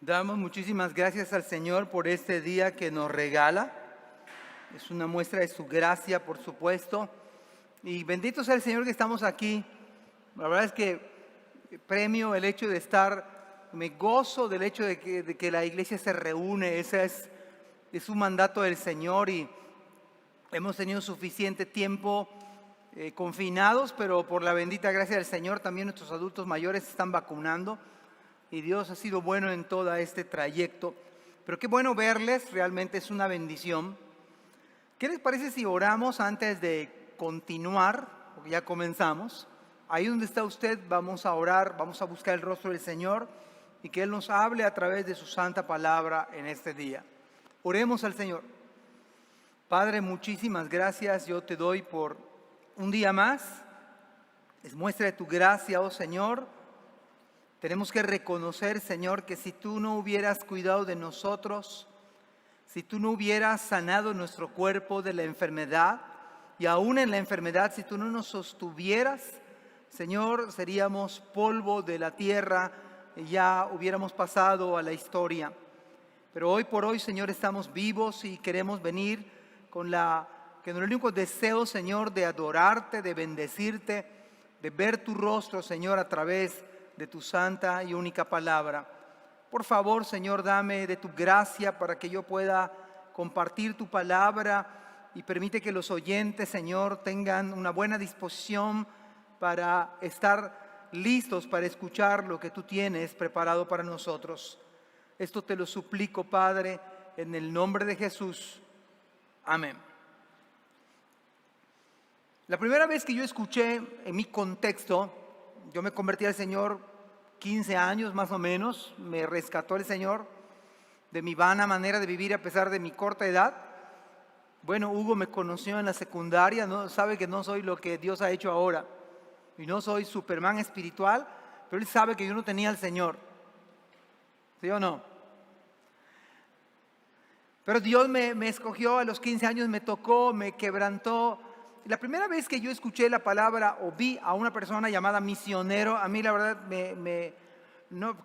Damos muchísimas gracias al Señor por este día que nos regala. Es una muestra de su gracia, por supuesto. Y bendito sea el Señor que estamos aquí. La verdad es que premio el hecho de estar, me gozo del hecho de que la iglesia se reúne. Ese es un mandato del Señor y hemos tenido suficiente tiempo confinados, pero por la bendita gracia del Señor también nuestros adultos mayores se están vacunando. Y Dios ha sido bueno en todo este trayecto. Pero qué bueno verles, realmente es una bendición. ¿Qué les parece si oramos antes de continuar? Porque ya comenzamos. Ahí donde está usted vamos a orar, vamos a buscar el rostro del Señor y que Él nos hable a través de su santa palabra en este día. Oremos al Señor. Padre, muchísimas gracias yo te doy por un día más. Es muestra de tu gracia, oh Señor. Tenemos que reconocer, Señor, que si tú no hubieras cuidado de nosotros, si tú no hubieras sanado nuestro cuerpo de la enfermedad, y aún en la enfermedad, si tú no nos sostuvieras, Señor, seríamos polvo de la tierra y ya hubiéramos pasado a la historia. Pero hoy por hoy, Señor, estamos vivos y queremos venir con el único deseo, Señor, de adorarte, de bendecirte, de ver tu rostro, Señor, a través de tu santa y única palabra. Por favor, Señor, dame de tu gracia para que yo pueda compartir tu palabra y permite que los oyentes, Señor, tengan una buena disposición para estar listos para escuchar lo que tú tienes preparado para nosotros. Esto te lo suplico, Padre, en el nombre de Jesús. Amén. La primera vez que yo escuché en mi contexto, yo me convertí al Señor 15 años más o menos, me rescató el Señor de mi vana manera de vivir a pesar de mi corta edad. Bueno, Hugo me conoció en la secundaria, ¿no? Sabe que no soy lo que Dios ha hecho ahora y no soy Superman espiritual, pero él sabe que yo no tenía al Señor, ¿sí o no? Pero Dios me escogió a los 15 años, me tocó, me quebrantó. La primera vez que yo escuché la palabra o vi a una persona llamada misionero, a mí la verdad,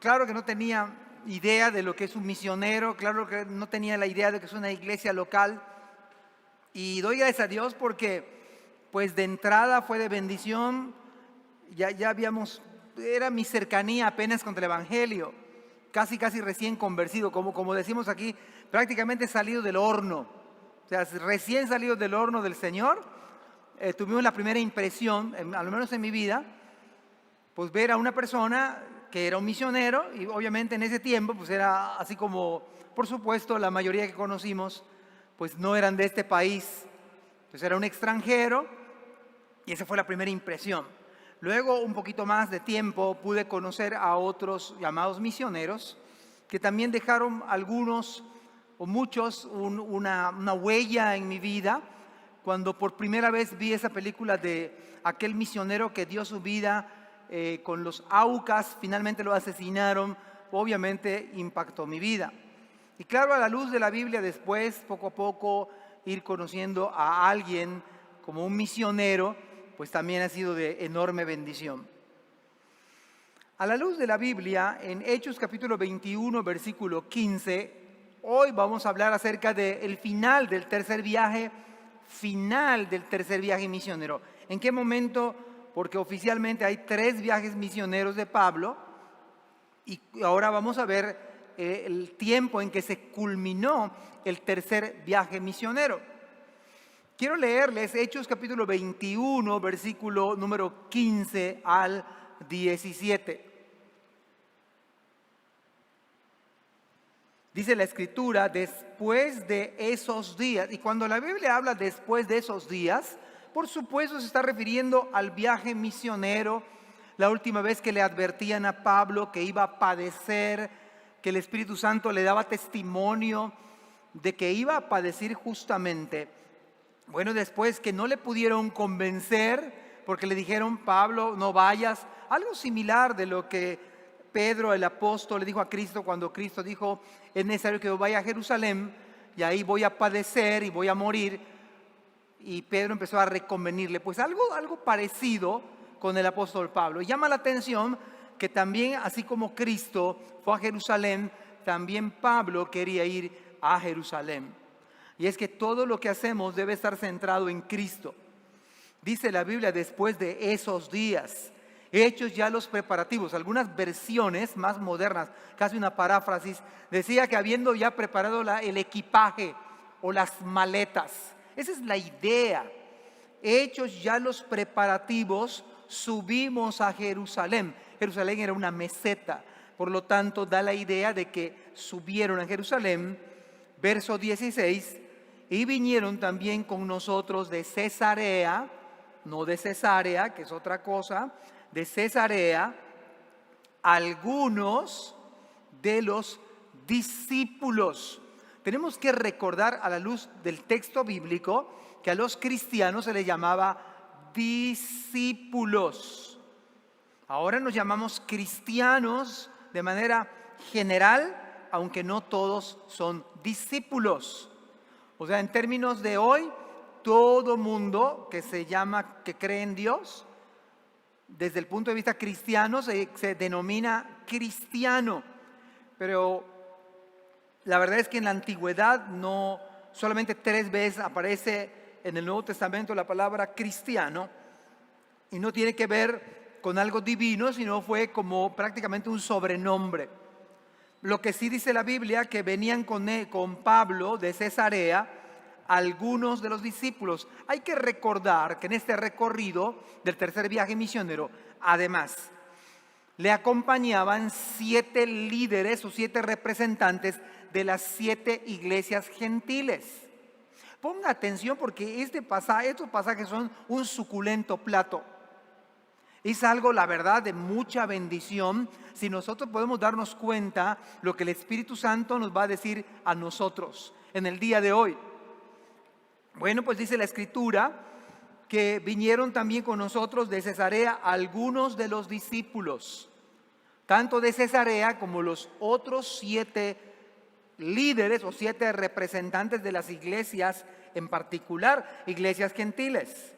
claro que no tenía idea de lo que es un misionero, claro que no tenía la idea de que es una iglesia local. Y doy gracias a Dios porque pues de entrada fue de bendición, ya era mi cercanía apenas contra el Evangelio, casi recién convertido, como decimos aquí, prácticamente salido del horno, o sea, recién salido del horno del Señor. Tuvimos la primera impresión, al menos en mi vida, pues ver a una persona que era un misionero y obviamente en ese tiempo pues era así como, por supuesto, la mayoría que conocimos pues no eran de este país, entonces era un extranjero y esa fue la primera impresión. Luego, un poquito más de tiempo, pude conocer a otros llamados misioneros que también dejaron algunos o muchos una huella en mi vida. Cuando por primera vez vi esa película de aquel misionero que dio su vida con los Aucas, finalmente lo asesinaron, obviamente impactó mi vida. Y claro, a la luz de la Biblia después, poco a poco, ir conociendo a alguien como un misionero, pues también ha sido de enorme bendición. A la luz de la Biblia, en Hechos capítulo 21, versículo 15, hoy vamos a hablar acerca del final del tercer viaje misionero. ¿En qué momento? Porque oficialmente hay 3 viajes misioneros de Pablo y ahora vamos a ver el tiempo en que se culminó el tercer viaje misionero. Quiero leerles Hechos capítulo 21, versículo número 15 al 17. Dice la Escritura, después de esos días, y cuando la Biblia habla después de esos días, por supuesto se está refiriendo al viaje misionero, la última vez que le advertían a Pablo que iba a padecer, que el Espíritu Santo le daba testimonio de que iba a padecer justamente. Bueno, después que no le pudieron convencer, porque le dijeron, Pablo, no vayas, algo similar de lo que Pedro, el apóstol, le dijo a Cristo cuando Cristo dijo, es necesario que yo vaya a Jerusalén y ahí voy a padecer y voy a morir. Y Pedro empezó a reconvenirle, pues algo parecido con el apóstol Pablo. Y llama la atención que también, así como Cristo fue a Jerusalén, también Pablo quería ir a Jerusalén. Y es que todo lo que hacemos debe estar centrado en Cristo. Dice la Biblia, después de esos días, hechos ya los preparativos. Algunas versiones más modernas, casi una paráfrasis, decía que habiendo ya preparado el equipaje o las maletas. Esa es la idea. Hechos ya los preparativos, subimos a Jerusalén. Jerusalén era una meseta, por lo tanto da la idea de que subieron a Jerusalén. Verso 16, y vinieron también con nosotros de Cesarea, no de Cesarea, que es otra cosa, de Cesarea, algunos de los discípulos. Tenemos que recordar a la luz del texto bíblico que a los cristianos se les llamaba discípulos. Ahora nos llamamos cristianos de manera general, aunque no todos son discípulos. O sea, en términos de hoy, todo mundo que cree en Dios, desde el punto de vista cristiano, se denomina cristiano. Pero la verdad es que en la antigüedad no solamente 3 veces aparece en el Nuevo Testamento la palabra cristiano, y no tiene que ver con algo divino, sino fue como prácticamente un sobrenombre. Lo que sí dice la Biblia, que venían con Pablo de Cesarea algunos de los discípulos. Hay que recordar que en este recorrido del tercer viaje misionero, además, le acompañaban 7 líderes o 7 representantes de las 7 iglesias gentiles. Ponga atención porque estos pasajes son un suculento plato. Es algo, la verdad, de mucha bendición si nosotros podemos darnos cuenta lo que el Espíritu Santo nos va a decir a nosotros en el día de hoy. Bueno, pues dice la Escritura que vinieron también con nosotros de Cesarea algunos de los discípulos, tanto de Cesarea como los otros 7 líderes o 7 representantes de las iglesias, en particular iglesias gentiles.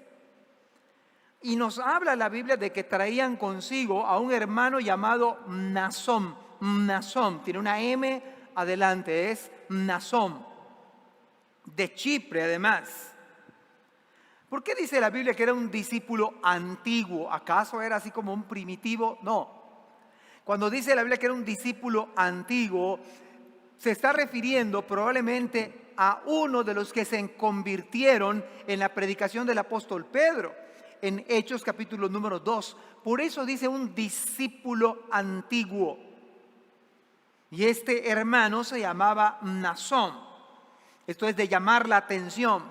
Y nos habla la Biblia de que traían consigo a un hermano llamado Mnasón. Mnasón, tiene una M adelante, es Mnasón, de Chipre además. ¿Por qué dice la Biblia que era un discípulo antiguo? ¿Acaso era así como un primitivo? No. Cuando dice la Biblia que era un discípulo antiguo, se está refiriendo probablemente a uno de los que se convirtieron en la predicación del apóstol Pedro, en Hechos capítulo número 2. Por eso dice un discípulo antiguo. Y este hermano se llamaba Mnasón. Esto es de llamar la atención.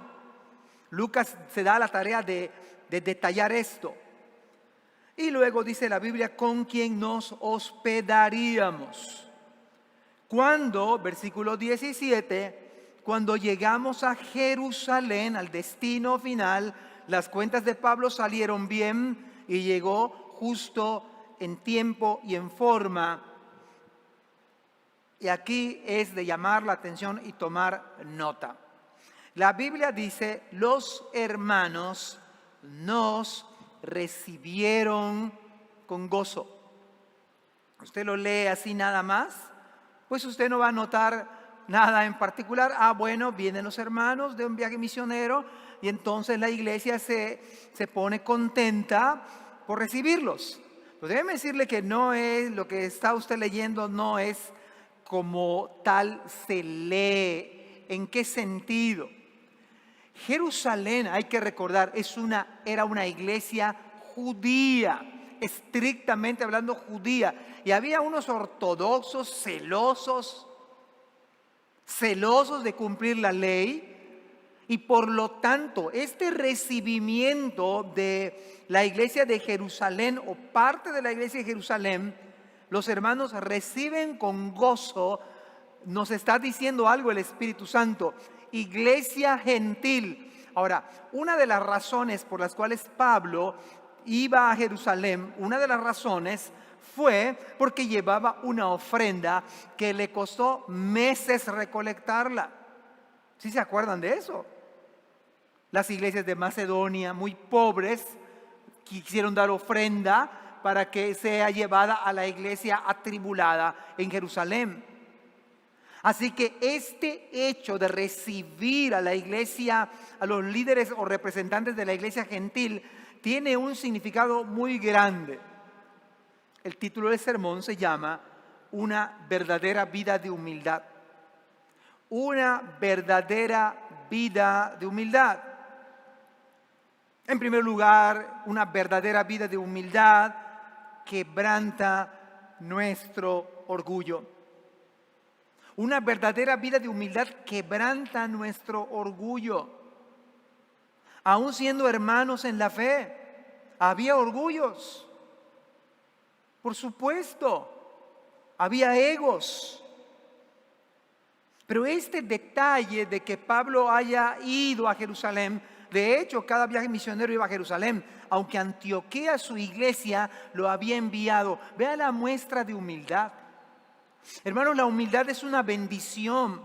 Lucas se da la tarea de detallar esto. Y luego dice la Biblia, con quien nos hospedaríamos. Cuando, versículo 17, cuando llegamos a Jerusalén, al destino final, las cuentas de Pablo salieron bien y llegó justo en tiempo y en forma. Y aquí es de llamar la atención y tomar nota. La Biblia dice, los hermanos nos recibieron con gozo. Usted lo lee así nada más, pues usted no va a notar nada en particular. Bueno, vienen los hermanos de un viaje misionero y entonces la iglesia se pone contenta por recibirlos. Pues déjeme decirle que no es lo que está usted leyendo, no es como tal se lee. ¿En qué sentido? Jerusalén, hay que recordar, era una iglesia judía, estrictamente hablando judía. Y había unos ortodoxos celosos de cumplir la ley. Y por lo tanto, este recibimiento de la iglesia de Jerusalén o parte de la iglesia de Jerusalén, los hermanos reciben con gozo. Nos está diciendo algo el Espíritu Santo. Iglesia gentil. Ahora, una de las razones por las cuales Pablo iba a Jerusalén, una de las razones fue porque llevaba una ofrenda que le costó meses recolectarla. ¿Sí se acuerdan de eso? Las iglesias de Macedonia, muy pobres, quisieron dar ofrenda para que sea llevada a la iglesia atribulada en Jerusalén. Así que este hecho de recibir a la iglesia, a los líderes o representantes de la iglesia gentil, tiene un significado muy grande. El título del sermón se llama Una verdadera vida de humildad. Una verdadera vida de humildad. En primer lugar, una verdadera vida de humildad quebranta nuestro orgullo. Una verdadera vida de humildad quebranta nuestro orgullo. Aún siendo hermanos en la fe, había orgullos. Por supuesto, había egos. Pero este detalle de que Pablo haya ido a Jerusalén, de hecho, cada viaje misionero iba a Jerusalén, aunque Antioquía, su iglesia, lo había enviado. Vea la muestra de humildad. Hermanos, la humildad es una bendición.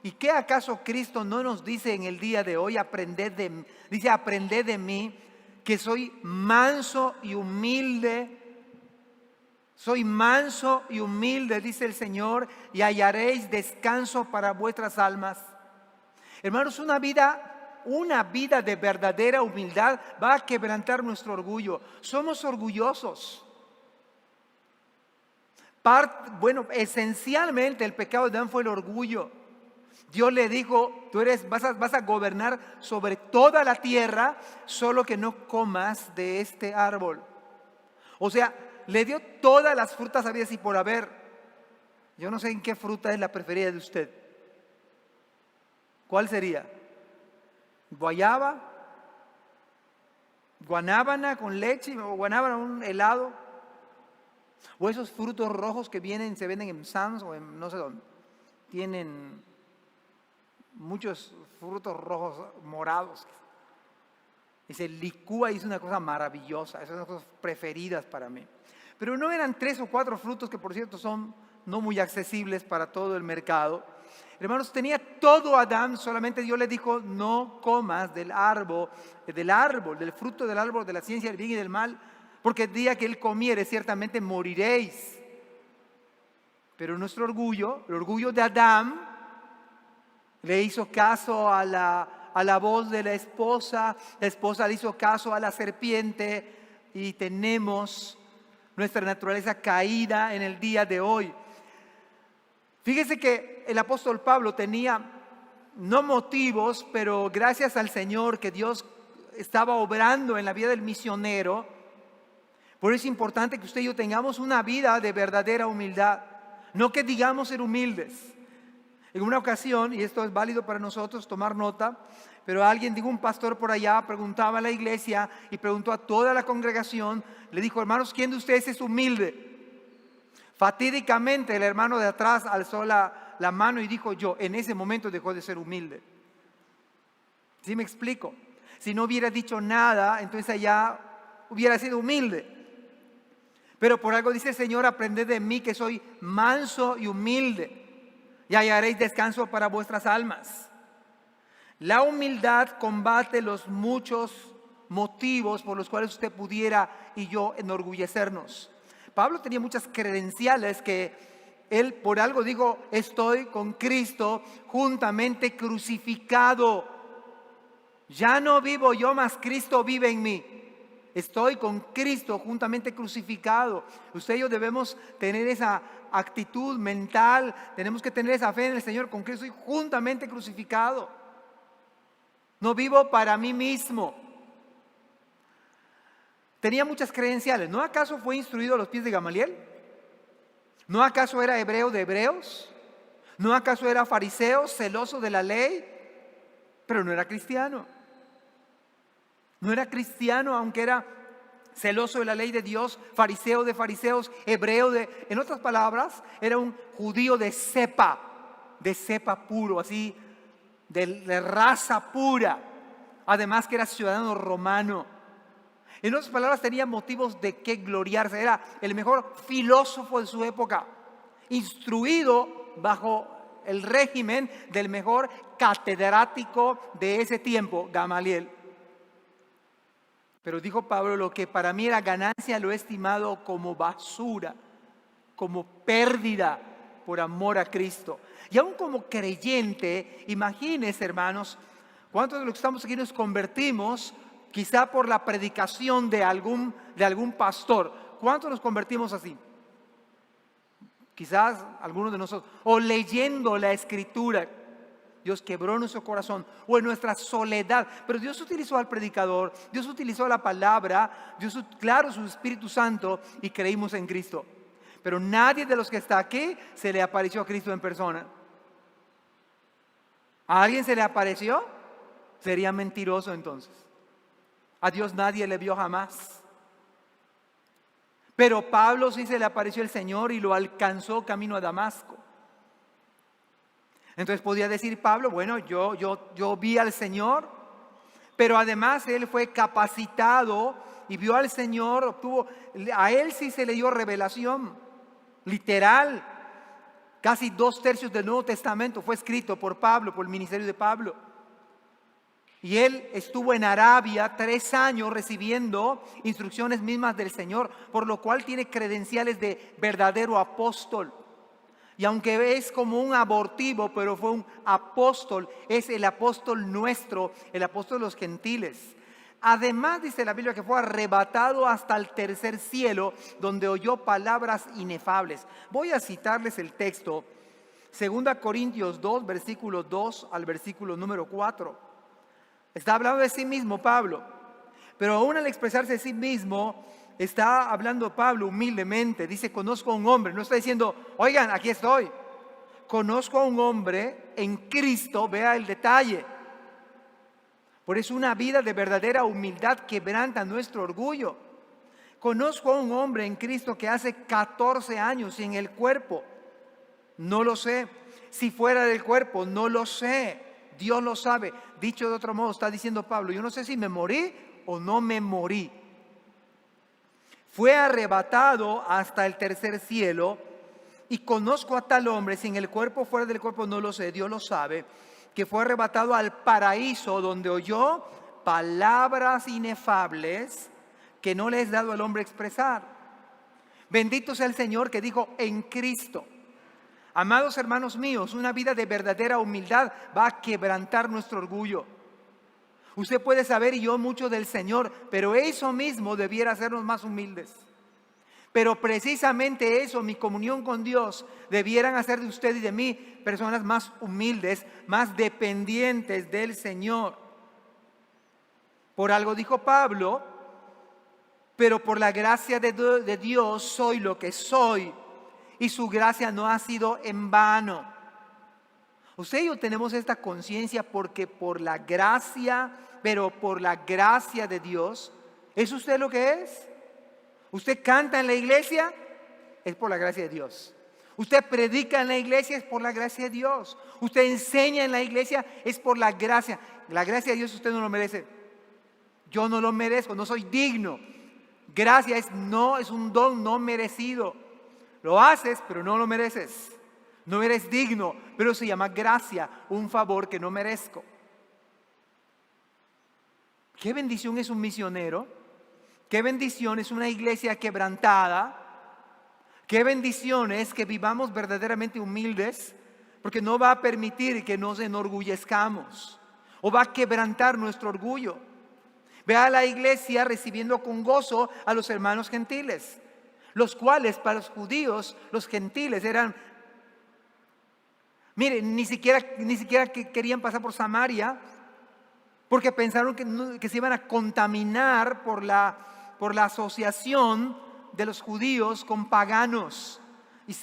¿Y qué acaso Cristo no nos dice en el día de hoy? Aprended de mí, que soy manso y humilde. Soy manso y humilde, dice el Señor, y hallaréis descanso para vuestras almas. Hermanos, una vida de verdadera humildad va a quebrantar nuestro orgullo. Somos orgullosos. Esencialmente el pecado de Adán fue el orgullo. Dios le dijo, vas a gobernar sobre toda la tierra, solo que no comas de este árbol. O sea, le dio todas las frutas habidas y por haber. Yo no sé en qué fruta es la preferida de usted. ¿Cuál sería? ¿Guayaba? ¿Guanábana con leche? ¿O guanábana un helado? O esos frutos rojos que se venden en Sam's o en no sé dónde. Tienen muchos frutos rojos morados. Y se licúa y es una cosa maravillosa. Esas son las cosas preferidas para mí. Pero no eran 3 o 4 frutos que por cierto son no muy accesibles para todo el mercado. Hermanos, tenía todo Adán, solamente Dios le dijo, no comas del fruto del árbol de la ciencia del bien y del mal, porque el día que él comiere ciertamente moriréis. Pero nuestro orgullo, el orgullo de Adán, le hizo caso a la voz de la esposa le hizo caso a la serpiente y tenemos nuestra naturaleza caída en el día de hoy. Fíjese que el apóstol Pablo tenía no motivos, pero gracias al Señor que Dios estaba obrando en la vida del misionero. Por eso es importante que usted y yo tengamos una vida de verdadera humildad. No que digamos ser humildes. En una ocasión, y esto es válido para nosotros tomar nota, pero un pastor por allá preguntaba a la iglesia y preguntó a toda la congregación, le dijo, hermanos, ¿quién de ustedes es humilde? Fatídicamente el hermano de atrás alzó la mano y dijo, yo. En ese momento dejó de ser humilde. ¿Sí me explico? Si no hubiera dicho nada, entonces allá hubiera sido humilde. Pero por algo dice el Señor, aprended de mí que soy manso y humilde, y hallaréis descanso para vuestras almas. La humildad combate los muchos motivos por los cuales usted pudiera y yo enorgullecernos. Pablo tenía muchas credenciales que él por algo dijo, estoy con Cristo juntamente crucificado. Ya no vivo yo, mas Cristo vive en mí. Estoy con Cristo juntamente crucificado. Usted y yo debemos tener esa actitud mental, tenemos que tener esa fe en el Señor, con Cristo estoy juntamente crucificado. No vivo para mí mismo. Tenía muchas credenciales. ¿No acaso fue instruido a los pies de Gamaliel? ¿No acaso era hebreo de hebreos? ¿No acaso era fariseo, celoso de la ley? Pero no era cristiano. No era cristiano, aunque era celoso de la ley de Dios, fariseo de fariseos, en otras palabras, era un judío de cepa puro, así, de raza pura. Además que era ciudadano romano. En otras palabras, tenía motivos de qué gloriarse. Era el mejor filósofo de su época, instruido bajo el régimen del mejor catedrático de ese tiempo, Gamaliel. Pero dijo Pablo, lo que para mí era ganancia lo he estimado como basura, como pérdida, por amor a Cristo. Y aún como creyente, imagínense, hermanos, ¿cuántos de los que estamos aquí nos convertimos quizá por la predicación de algún pastor? ¿Cuántos nos convertimos así? Quizás algunos de nosotros, o leyendo la Escritura, Dios quebró nuestro corazón, o en nuestra soledad, pero Dios utilizó al predicador, Dios utilizó la palabra, Dios, claro, su Espíritu Santo, y creímos en Cristo. Pero nadie de los que está aquí se le apareció a Cristo en persona. ¿A alguien se le apareció? Sería mentiroso entonces. A Dios nadie le vio jamás. Pero Pablo sí se le apareció el Señor y lo alcanzó camino a Damasco. Entonces podía decir Pablo, bueno, yo vi al Señor, pero además él fue capacitado y vio al Señor, a él sí se le dio revelación, literal. Casi 2/3 del Nuevo Testamento fue escrito por Pablo, por el ministerio de Pablo. Y él estuvo en Arabia 3 años recibiendo instrucciones mismas del Señor, por lo cual tiene credenciales de verdadero apóstol. Y aunque es como un abortivo, pero fue un apóstol, es el apóstol nuestro, el apóstol de los gentiles. Además dice la Biblia que fue arrebatado hasta el tercer cielo, donde oyó palabras inefables. Voy a citarles el texto, 2 Corintios 2, versículo 2 al versículo número 4. Está hablando de sí mismo Pablo, pero aún al expresarse de sí mismo, está hablando Pablo humildemente. Dice, conozco a un hombre, no está diciendo, oigan, aquí estoy. Conozco a un hombre en Cristo, vea el detalle. Por eso una vida de verdadera humildad quebranta nuestro orgullo. Conozco a un hombre en Cristo que hace 14 años en el cuerpo. No lo sé. Si fuera del cuerpo, no lo sé. Dios lo sabe. Dicho de otro modo, está diciendo Pablo, yo no sé si me morí o no me morí. Fue arrebatado hasta el tercer cielo y conozco a tal hombre, si en el cuerpo o fuera del cuerpo no lo sé, Dios lo sabe, que fue arrebatado al paraíso donde oyó palabras inefables que no le es dado al hombre expresar. Bendito sea el Señor que dijo en Cristo. Amados hermanos míos, una vida de verdadera humildad va a quebrantar nuestro orgullo. Usted puede saber y yo mucho del Señor, pero eso mismo debiera hacernos más humildes. Pero precisamente eso, mi comunión con Dios, debieran hacer de usted y de mí personas más humildes, más dependientes del Señor. Por algo dijo Pablo, pero por la gracia de Dios soy lo que soy. Y su gracia no ha sido en vano. Usted y yo tenemos esta conciencia porque por la gracia, pero por la gracia de Dios, ¿es usted lo que es? Usted canta en la iglesia, es por la gracia de Dios. Usted predica en la iglesia, es por la gracia de Dios. Usted enseña en la iglesia, es por la gracia. La gracia de Dios usted no lo merece. Yo no lo merezco, no soy digno. Gracia es un don no merecido. Lo haces, pero no lo mereces. No eres digno, pero se llama gracia, un favor que no merezco. Qué bendición es un misionero. Qué bendición es una iglesia quebrantada. Qué bendición es que vivamos verdaderamente humildes, porque no va a permitir que nos enorgullezcamos o va a quebrantar nuestro orgullo. Ve a la iglesia recibiendo con gozo a los hermanos gentiles, los cuales para los judíos, los gentiles eran, miren, ni siquiera querían pasar por Samaria, porque pensaron que se iban a contaminar por la asociación de los judíos con paganos. Y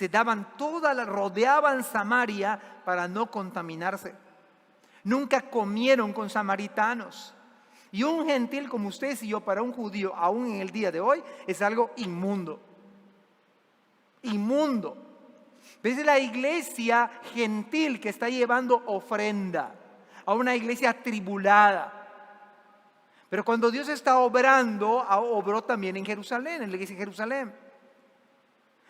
rodeaban Samaria para no contaminarse. Nunca comieron con samaritanos. Y un gentil como ustedes y yo, para un judío, aún en el día de hoy, es algo inmundo. Inmundo. ¿Ves? La iglesia gentil que está llevando ofrenda a una iglesia atribulada. Pero cuando Dios está obrando, obró también en Jerusalén, en la iglesia de Jerusalén.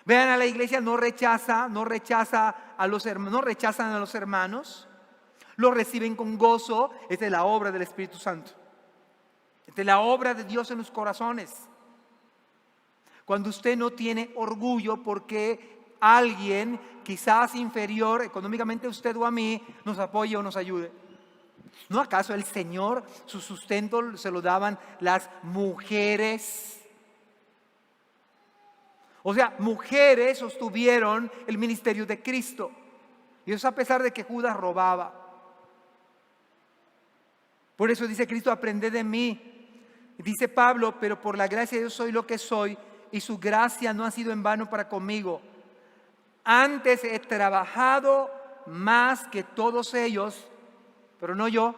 Vean, a la iglesia no rechazan a los hermanos, los reciben con gozo. Esta es la obra del Espíritu Santo. Esta es la obra de Dios en los corazones. Cuando usted no tiene orgullo porque alguien quizás inferior económicamente a usted o a mí nos apoye o nos ayude. ¿No acaso el Señor su sustento se lo daban las mujeres? O sea, mujeres sostuvieron el ministerio de Cristo. Y eso a pesar de que Judas robaba. Por eso dice Cristo, aprended de mí. Dice Pablo, pero por la gracia de Dios soy lo que soy, y su gracia no ha sido en vano para conmigo. Antes he trabajado más que todos ellos, pero no yo,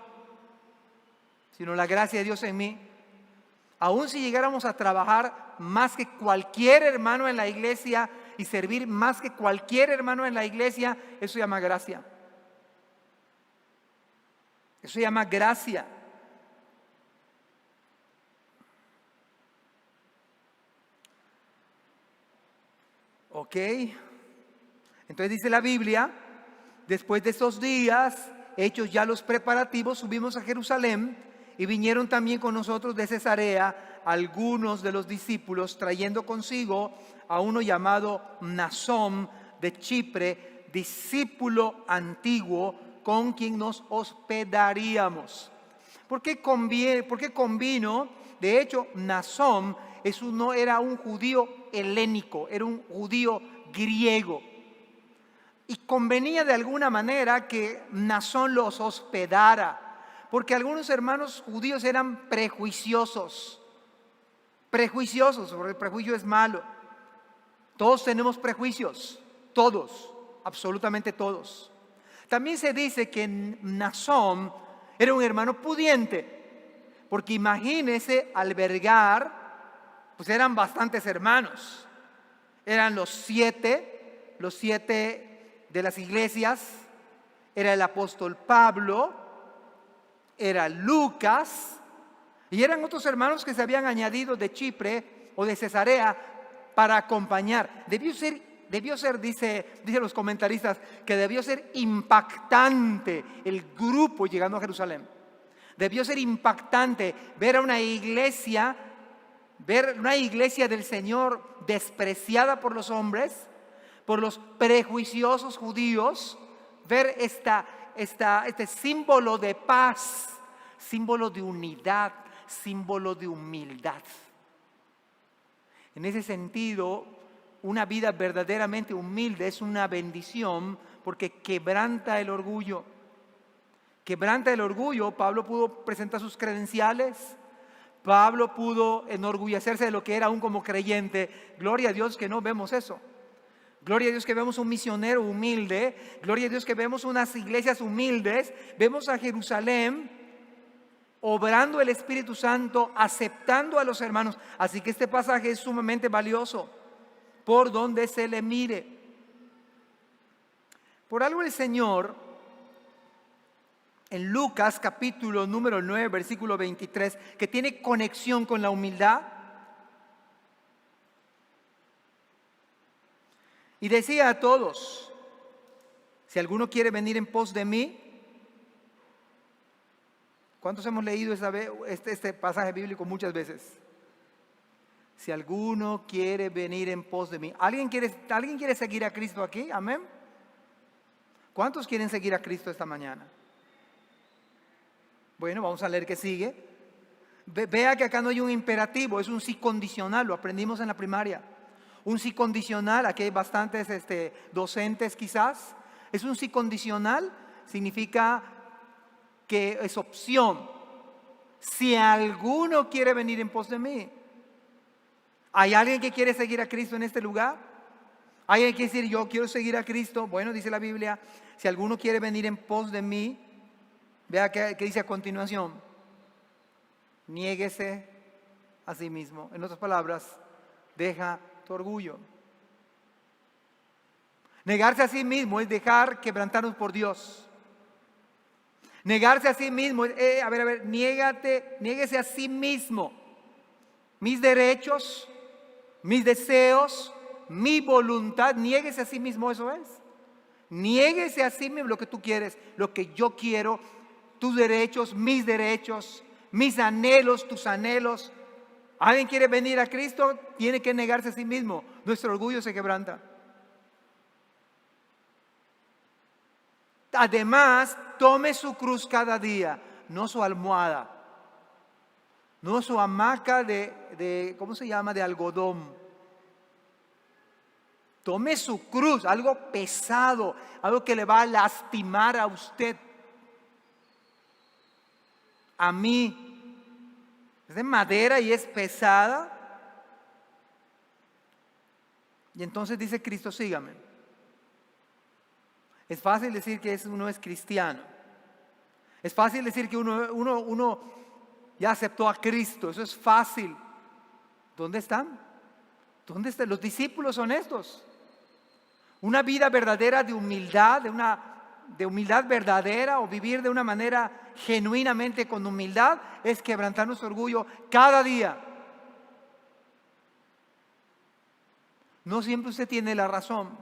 sino la gracia de Dios en mí. Aún si llegáramos a trabajar más que cualquier hermano en la iglesia y servir más que cualquier hermano en la iglesia, eso se llama gracia. Eso se llama gracia. Ok. Entonces dice la Biblia, después de esos días, hechos ya los preparativos, subimos a Jerusalén y vinieron también con nosotros de Cesarea algunos de los discípulos, trayendo consigo a uno llamado Mnasón de Chipre, discípulo antiguo con quien nos hospedaríamos. ¿Por qué convino? De hecho, Mnasón era un judío helénico, era un judío griego. Y convenía de alguna manera que Mnasón los hospedara, porque algunos hermanos judíos eran prejuiciosos, porque el prejuicio es malo. Todos tenemos prejuicios, todos, absolutamente todos. También se dice que Mnasón era un hermano pudiente, porque imagínese albergar, pues eran bastantes hermanos, eran los siete de las iglesias, era el apóstol Pablo, era Lucas, y eran otros hermanos que se habían añadido de Chipre o de Cesarea para acompañar. Debió ser, dicen los comentaristas, que debió ser impactante el grupo llegando a Jerusalén. Debió ser impactante ver una iglesia del Señor despreciada por los hombres, por los prejuiciosos judíos, ver este símbolo de paz, símbolo de unidad, símbolo de humildad. En ese sentido, una vida verdaderamente humilde es una bendición porque quebranta el orgullo. Quebranta el orgullo. Pablo pudo presentar sus credenciales. Pablo pudo enorgullecerse de lo que era aún como creyente. Gloria a Dios que no vemos eso. Gloria a Dios que vemos un misionero humilde. Gloria a Dios que vemos unas iglesias humildes. Vemos a Jerusalén obrando el Espíritu Santo, aceptando a los hermanos. Así que este pasaje es sumamente valioso por donde se le mire. Por algo el Señor, en Lucas capítulo número 9, versículo 23, que tiene conexión con la humildad, y decía a todos, si alguno quiere venir en pos de mí. ¿Cuántos hemos leído este pasaje bíblico muchas veces? Si alguno quiere venir en pos de mí. ¿Alguien quiere seguir a Cristo aquí? Amén. ¿Cuántos quieren seguir a Cristo esta mañana? Bueno, vamos a leer qué sigue. Vea que acá no hay un imperativo, es un sí condicional, lo aprendimos en la primaria. Un sí condicional, aquí hay bastantes docentes quizás. Es un sí condicional, significa que es opción. Si alguno quiere venir en pos de mí. ¿Hay alguien que quiere seguir a Cristo en este lugar? ¿Hay alguien que quiere decir yo quiero seguir a Cristo? Bueno, dice la Biblia, si alguno quiere venir en pos de mí, vea que dice a continuación, niéguese a sí mismo. En otras palabras, deja tu orgullo. Negarse a sí mismo es dejar quebrantarnos por Dios. Negarse a sí mismo, niéguese a sí mismo. Mis derechos, mis deseos, mi voluntad, niéguese a sí mismo, eso es. Niéguese a sí mismo lo que tú quieres, lo que yo quiero, tus derechos, mis anhelos, tus anhelos. ¿Alguien quiere venir a Cristo? Tiene que negarse a sí mismo. Nuestro orgullo se quebranta. Además, tome su cruz cada día, no su almohada, no su hamaca ¿cómo se llama? De algodón. Tome su cruz, algo pesado, algo que le va a lastimar a usted. A mí, es de madera y es pesada. Y entonces dice Cristo, sígame. Es fácil decir que uno es cristiano. Es fácil decir que uno ya aceptó a Cristo. Eso es fácil. ¿Dónde están? ¿Dónde están los discípulos honestos? Una vida verdadera de humildad, de humildad verdadera, o vivir de una manera genuinamente con humildad, es quebrantar nuestro orgullo cada día. No siempre usted tiene la razón.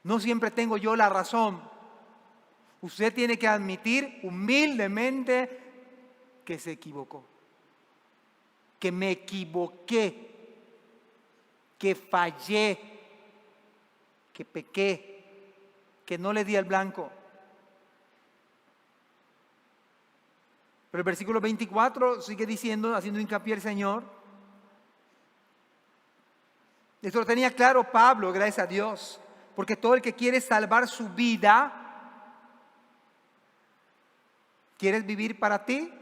No siempre tengo yo la razón. Usted tiene que admitir humildemente que se equivocó, que me equivoqué, que fallé, que pequé, que no le di el blanco. Pero el versículo 24 sigue diciendo, haciendo hincapié el Señor. Esto lo tenía claro Pablo, gracias a Dios. Porque todo el que quiere salvar su vida, ¿quieres vivir para ti?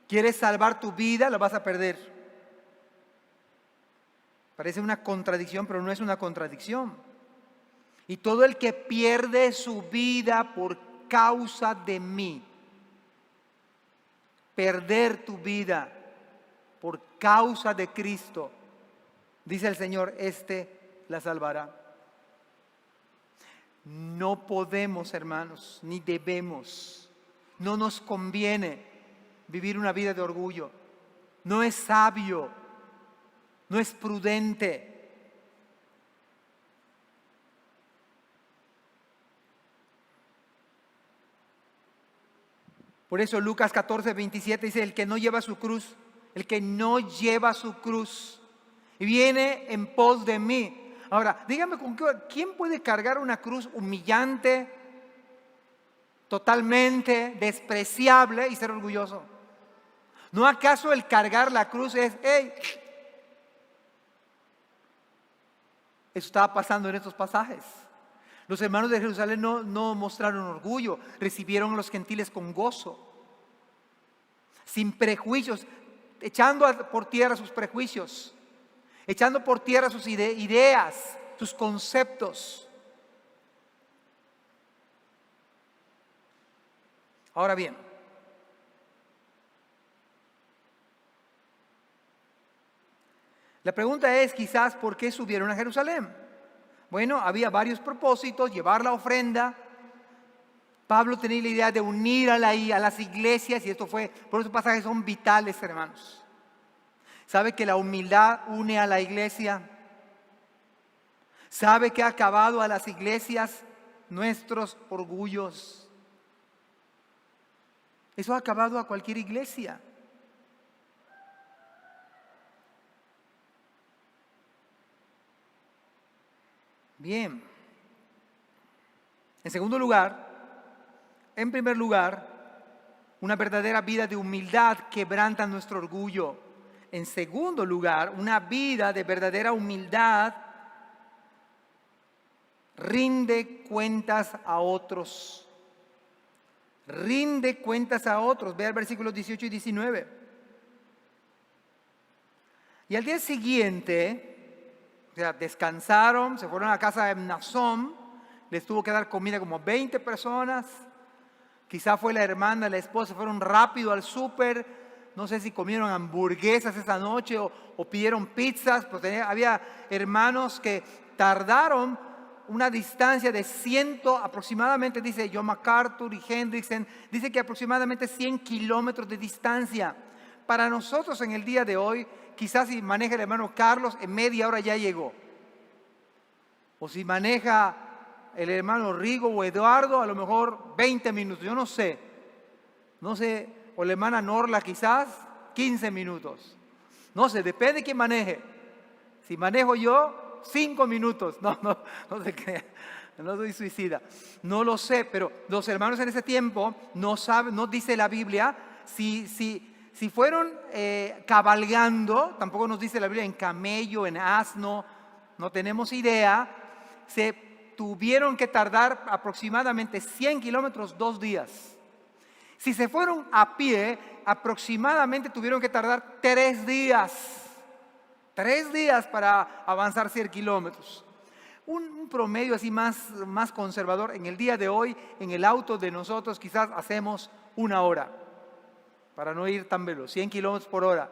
¿Quieres salvar tu vida? Lo vas a perder. Parece una contradicción, pero no es una contradicción. Y todo el que pierde su vida por causa de mí, perder tu vida por causa de Cristo, dice el Señor, la salvará. No podemos, hermanos, ni debemos, no nos conviene vivir una vida de orgullo. No es sabio, no es prudente. Por eso Lucas 14:27 dice, el que no lleva su cruz, el que no lleva su cruz y viene en pos de mí. Ahora, dígame, ¿quién puede cargar una cruz humillante, totalmente despreciable y ser orgulloso? ¿No acaso el cargar la cruz es, hey? Eso estaba pasando en estos pasajes. Los hermanos de Jerusalén no mostraron orgullo, recibieron a los gentiles con gozo, sin prejuicios, echando por tierra sus prejuicios, echando por tierra sus ideas, sus conceptos. Ahora bien, la pregunta es quizás ¿por qué subieron a Jerusalén? Bueno, había varios propósitos, llevar la ofrenda. Pablo tenía la idea de unir a las iglesias y por esos pasajes son vitales, hermanos. ¿Sabe que la humildad une a la iglesia? ¿Sabe que ha acabado a las iglesias nuestros orgullos? Eso ha acabado a cualquier iglesia. Bien. En primer lugar, una verdadera vida de humildad quebranta nuestro orgullo. En segundo lugar, una vida de verdadera humildad rinde cuentas a otros. Rinde cuentas a otros. Vea el versículos 18 y 19. Y al día siguiente, descansaron, se fueron a la casa de Mnasón, les tuvo que dar comida como 20 personas. Quizá fue la hermana, la esposa, fueron rápido al súper. No sé si comieron hamburguesas esa noche o pidieron pizzas. Pero había hermanos que tardaron una distancia de aproximadamente, dice John MacArthur y Hendrickson, dice que aproximadamente 100 kilómetros de distancia. Para nosotros en el día de hoy, quizás si maneja el hermano Carlos, en media hora ya llegó. O si maneja el hermano Rigo o Eduardo, a lo mejor 20 minutos, yo no sé. No sé, o la hermana Norla quizás 15 minutos. No sé, depende de quién maneje. Si manejo yo, 5 minutos. No se crea. No soy suicida. No lo sé, pero los hermanos en ese tiempo no saben, no dice la Biblia si fueron cabalgando, tampoco nos dice la Biblia en camello, en asno, no tenemos idea. Se tuvieron que tardar aproximadamente 100 kilómetros 2 días. Si se fueron a pie, aproximadamente tuvieron que tardar 3 días. 3 días para avanzar 100 kilómetros. Un promedio así más conservador. En el día de hoy, en el auto de nosotros quizás hacemos 1 hora. Para no ir tan veloz, 100 kilómetros por hora.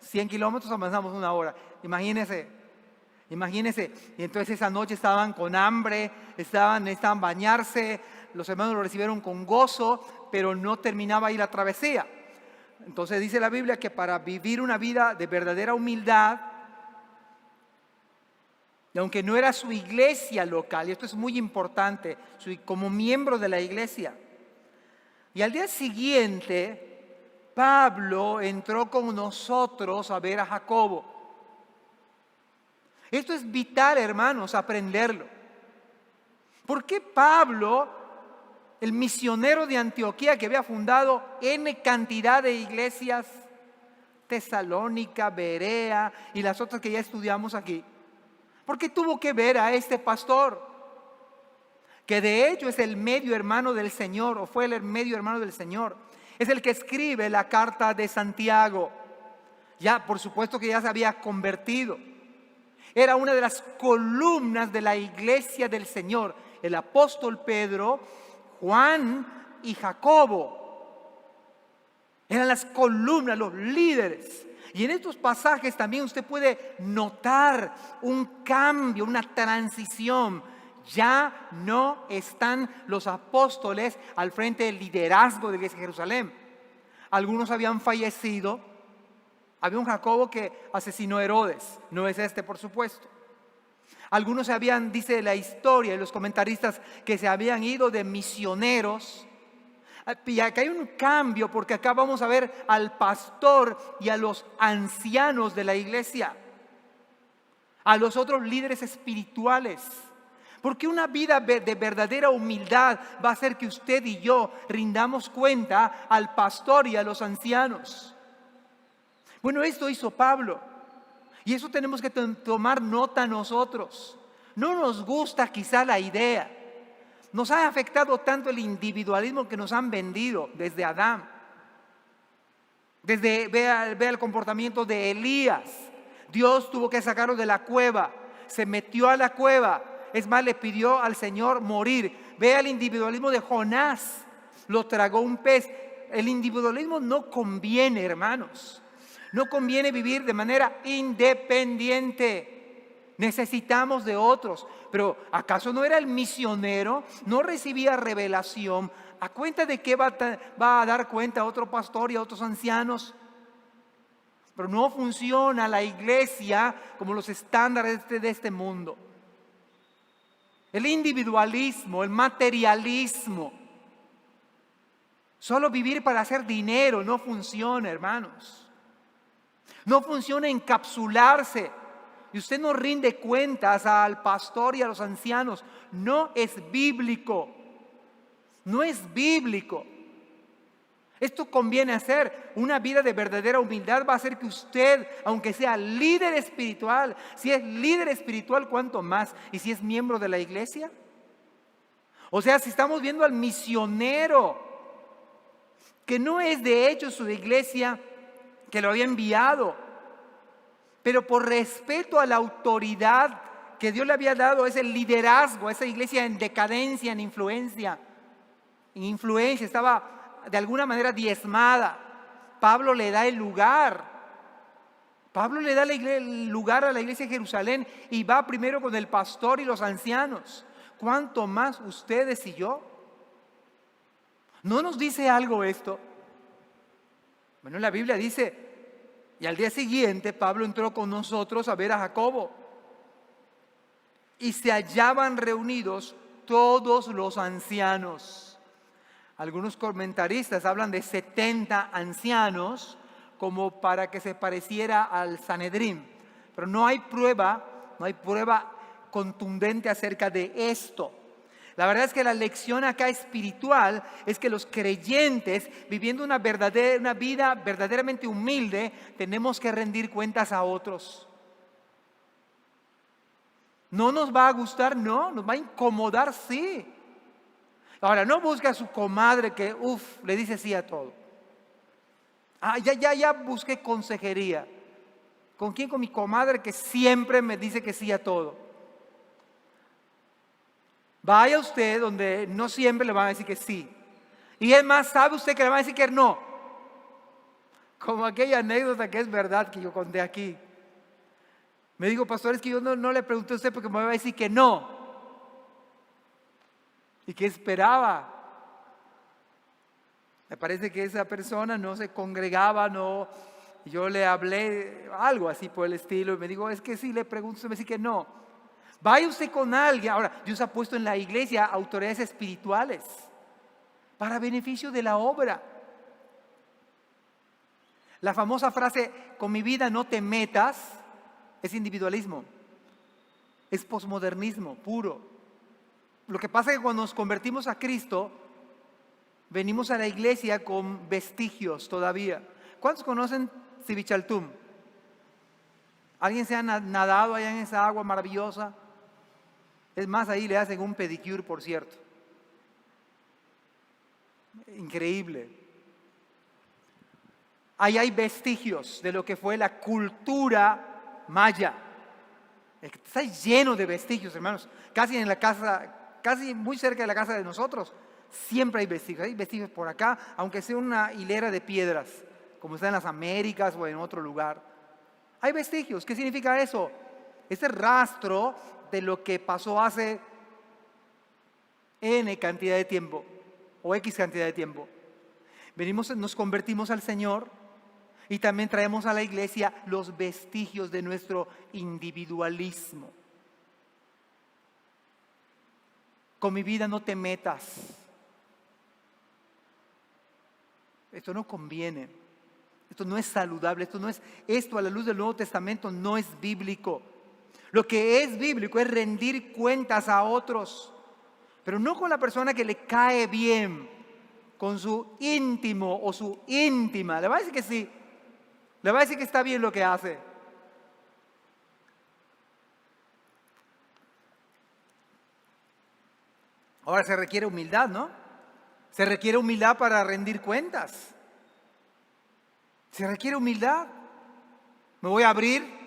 100 kilómetros avanzamos 1 hora. Imagínense. Y entonces esa noche estaban con hambre, necesitaban bañarse. Los hermanos lo recibieron con gozo, pero no terminaba ahí la travesía. Entonces dice la Biblia que para vivir una vida de verdadera humildad, y aunque no era su iglesia local, y esto es muy importante, como miembro de la iglesia, y al día siguiente Pablo entró con nosotros a ver a Jacobo. Esto es vital, hermanos, aprenderlo. ¿Por qué Pablo, el misionero de Antioquía que había fundado N cantidad de iglesias, Tesalónica, Berea y las otras que ya estudiamos aquí, por qué tuvo que ver a este pastor? Que de hecho es el medio hermano del Señor, o fue el medio hermano del Señor. Es el que escribe la carta de Santiago. Ya, por supuesto que ya se había convertido. Era una de las columnas de la iglesia del Señor. El apóstol Pedro, Juan y Jacobo. Eran las columnas, los líderes. Y en estos pasajes también usted puede notar un cambio, una transición. Ya no están los apóstoles al frente del liderazgo de la iglesia de Jerusalén. Algunos habían fallecido. Había un Jacobo que asesinó a Herodes. No es este, por supuesto. Algunos dice la historia y los comentaristas, que se habían ido de misioneros. Y acá hay un cambio, porque acá vamos a ver al pastor y a los ancianos de la iglesia, a los otros líderes espirituales. Porque una vida de verdadera humildad va a hacer que usted y yo rindamos cuenta al pastor y a los ancianos. Bueno, esto hizo Pablo. Y eso tenemos que tomar nota nosotros. No nos gusta quizá la idea. Nos ha afectado tanto el individualismo que nos han vendido desde Adán. Vea el comportamiento de Elías. Dios tuvo que sacarlo de la cueva. Se metió a la cueva. Es más, le pidió al Señor morir. Vea el individualismo de Jonás. Lo tragó un pez. El individualismo no conviene, hermanos. No conviene vivir de manera independiente. Necesitamos de otros. Pero ¿acaso no era el misionero? ¿No recibía revelación? ¿A cuenta de qué va a dar cuenta a otro pastor y a otros ancianos? Pero no funciona la iglesia como los estándares de este mundo. El individualismo, el materialismo. Solo vivir para hacer dinero no funciona, hermanos. No funciona encapsularse. Y usted no rinde cuentas al pastor y a los ancianos. No es bíblico. No es bíblico. Esto conviene hacer. Una vida de verdadera humildad va a hacer que usted, aunque sea líder espiritual, si es líder espiritual, ¿cuánto más? ¿Y si es miembro de la iglesia? O sea, si estamos viendo al misionero, que no es de hecho su iglesia que lo había enviado, pero por respeto a la autoridad que Dios le había dado, ese liderazgo, esa iglesia en decadencia, en influencia, estaba de alguna manera diezmada. Pablo le da el lugar. Pablo le da el lugar a la iglesia de Jerusalén y va primero con el pastor y los ancianos. ¿Cuánto más ustedes y yo? ¿No nos dice algo esto? Bueno, la Biblia dice, y al día siguiente Pablo entró con nosotros a ver a Jacobo. Y se hallaban reunidos todos los ancianos. Algunos comentaristas hablan de 70 ancianos como para que se pareciera al Sanedrín. Pero no hay prueba contundente acerca de esto. La verdad es que la lección acá espiritual es que los creyentes, viviendo una vida verdaderamente humilde, tenemos que rendir cuentas a otros. ¿No nos va a gustar? No. ¿Nos va a incomodar? Sí. Ahora, no busca a su comadre que, le dice sí a todo. Ya busqué consejería. ¿Con quién? Con mi comadre que siempre me dice que sí a todo. Vaya usted donde no siempre le van a decir que sí. Y es más, sabe usted que le van a decir que no. Como aquella anécdota que es verdad que yo conté aquí. Me dijo, pastor, es que yo no le pregunté a usted porque me va a decir que no. ¿Y qué esperaba? Me parece que esa persona no se congregaba, no. Yo le hablé algo así por el estilo y me dijo, es que si le pregunto, usted me dice que no. Vaya usted con alguien. Ahora, Dios ha puesto en la iglesia autoridades espirituales para beneficio de la obra. La famosa frase, con mi vida no te metas, es individualismo, es posmodernismo puro. Lo que pasa es que cuando nos convertimos a Cristo, venimos a la iglesia con vestigios todavía. ¿Cuántos conocen Sivichaltum? ¿Alguien se ha nadado allá en esa agua maravillosa? Es más, ahí le hacen un pedicure, por cierto. Increíble. Ahí hay vestigios de lo que fue la cultura maya. Está lleno de vestigios, hermanos. Casi en la casa, casi muy cerca de la casa de nosotros, siempre hay vestigios. Hay vestigios por acá, aunque sea una hilera de piedras, como está en las Américas o en otro lugar. Hay vestigios. ¿Qué significa eso? Ese rastro de lo que pasó hace N cantidad de tiempo o X cantidad de tiempo. Nos convertimos al Señor y también traemos a la iglesia los vestigios de nuestro individualismo. Con mi vida no te metas. Esto no conviene. Esto no es saludable. Esto a la luz del Nuevo Testamento no es bíblico. Lo que es bíblico es rendir cuentas a otros, pero no con la persona que le cae bien, con su íntimo o su íntima. Le va a decir que sí, le va a decir que está bien lo que hace. Ahora se requiere humildad, ¿no? Se requiere humildad para rendir cuentas. Se requiere humildad. Me voy a abrir.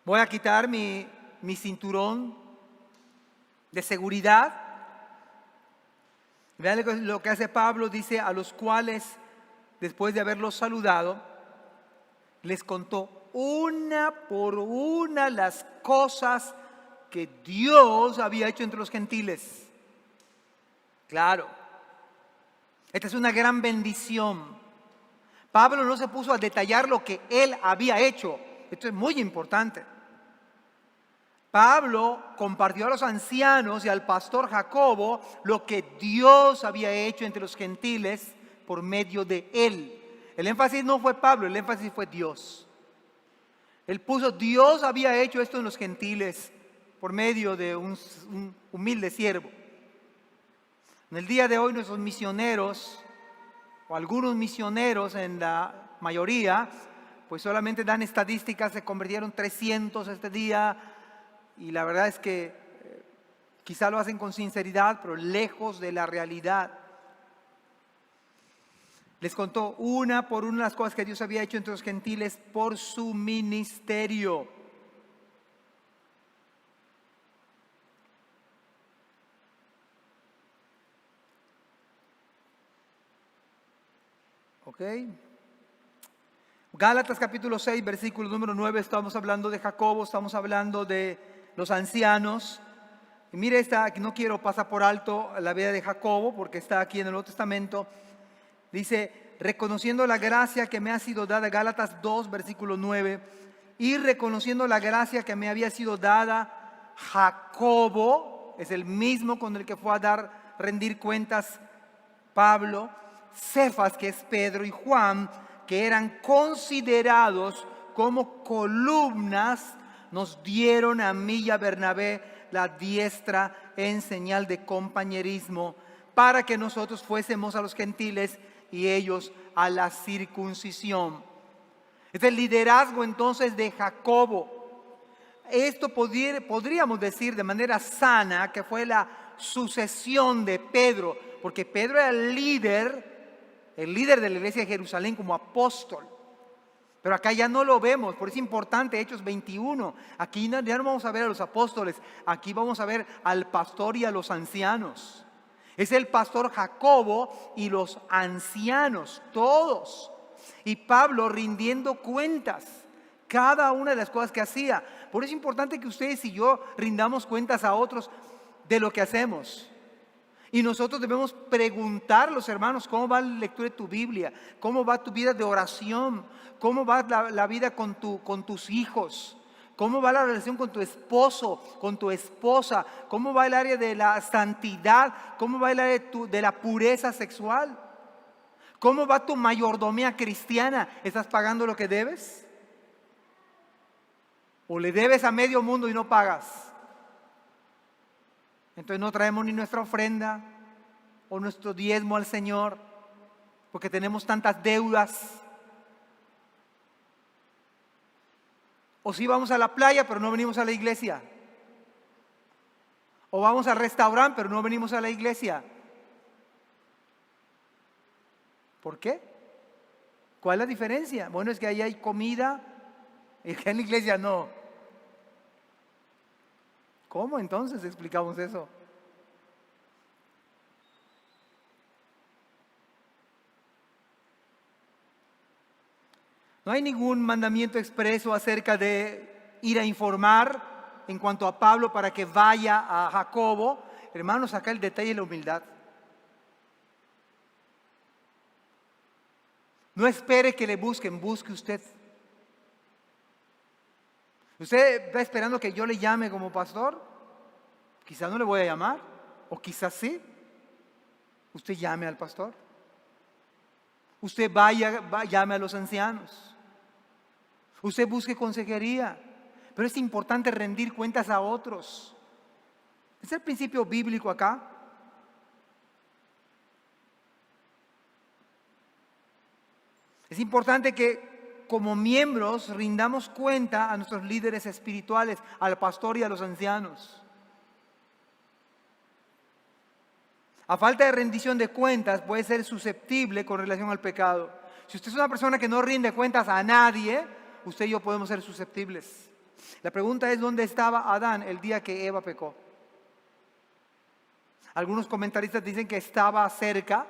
Voy a quitar mi cinturón de seguridad. Vean lo que hace Pablo, dice, a los cuales, después de haberlos saludado, les contó una por una las cosas que Dios había hecho entre los gentiles. Claro, esta es una gran bendición. Pablo no se puso a detallar lo que él había hecho. Esto es muy importante. Pablo compartió a los ancianos y al pastor Jacobo lo que Dios había hecho entre los gentiles por medio de él. El énfasis no fue Pablo, el énfasis fue Dios. Él puso, Dios había hecho esto en los gentiles por medio de un humilde siervo. En el día de hoy nuestros misioneros, o algunos misioneros en la mayoría, pues solamente dan estadísticas, se convirtieron 300 este día, y la verdad es que quizá lo hacen con sinceridad, pero lejos de la realidad. Les contó una por una las cosas que Dios había hecho entre los gentiles por su ministerio. ¿Ok? Gálatas capítulo 6, versículo número 9, estamos hablando de Jacobo, estamos hablando de los ancianos. Y mire no quiero pasar por alto la vida de Jacobo porque está aquí en el Nuevo Testamento. Dice, reconociendo la gracia que me ha sido dada, Gálatas 2, versículo 9, y reconociendo la gracia que me había sido dada, Jacobo, es el mismo con el que fue a rendir cuentas Pablo, Cefas, que es Pedro, y Juan, que eran considerados como columnas, nos dieron a mí y a Bernabé la diestra en señal de compañerismo, para que nosotros fuésemos a los gentiles y ellos a la circuncisión. Es el liderazgo entonces de Jacobo. Esto podríamos decir de manera sana que fue la sucesión de Pedro, porque Pedro era el líder de la iglesia de Jerusalén como apóstol. Pero acá ya no lo vemos, por eso es importante Hechos 21. Aquí ya no vamos a ver a los apóstoles, aquí vamos a ver al pastor y a los ancianos. Es el pastor Jacobo y los ancianos, todos. Y Pablo rindiendo cuentas, cada una de las cosas que hacía. Por eso es importante que ustedes y yo rindamos cuentas a otros de lo que hacemos. Y nosotros debemos preguntar a los hermanos cómo va la lectura de tu Biblia, cómo va tu vida de oración, cómo va la vida con tus hijos, cómo va la relación con tu esposo, con tu esposa, cómo va el área de la santidad, cómo va el área de la pureza sexual, cómo va tu mayordomía cristiana. ¿Estás pagando lo que debes? ¿O le debes a medio mundo y no pagas? Entonces no traemos ni nuestra ofrenda o nuestro diezmo al Señor porque tenemos tantas deudas. O si vamos a la playa pero no venimos a la iglesia. O vamos al restaurante pero no venimos a la iglesia. ¿Por qué? ¿Cuál es la diferencia? Bueno, es que ahí hay comida y que en la iglesia no. ¿Cómo entonces explicamos eso? No hay ningún mandamiento expreso acerca de ir a informar en cuanto a Pablo para que vaya a Jacobo. Hermanos, acá el detalle es la humildad. No espere que le busquen, busque usted. ¿Usted está esperando que yo le llame como pastor? Quizás no le voy a llamar, o quizás sí. Usted llame al pastor. Usted llame a los ancianos. Usted busque consejería. Pero es importante rendir cuentas a otros. Es el principio bíblico acá. Es importante que como miembros rindamos cuenta a nuestros líderes espirituales, al pastor y a los ancianos. A falta de rendición de cuentas puede ser susceptible con relación al pecado. Si usted es una persona que no rinde cuentas a nadie, usted y yo podemos ser susceptibles. La pregunta es: ¿dónde estaba Adán el día que Eva pecó? Algunos comentaristas dicen que estaba cerca.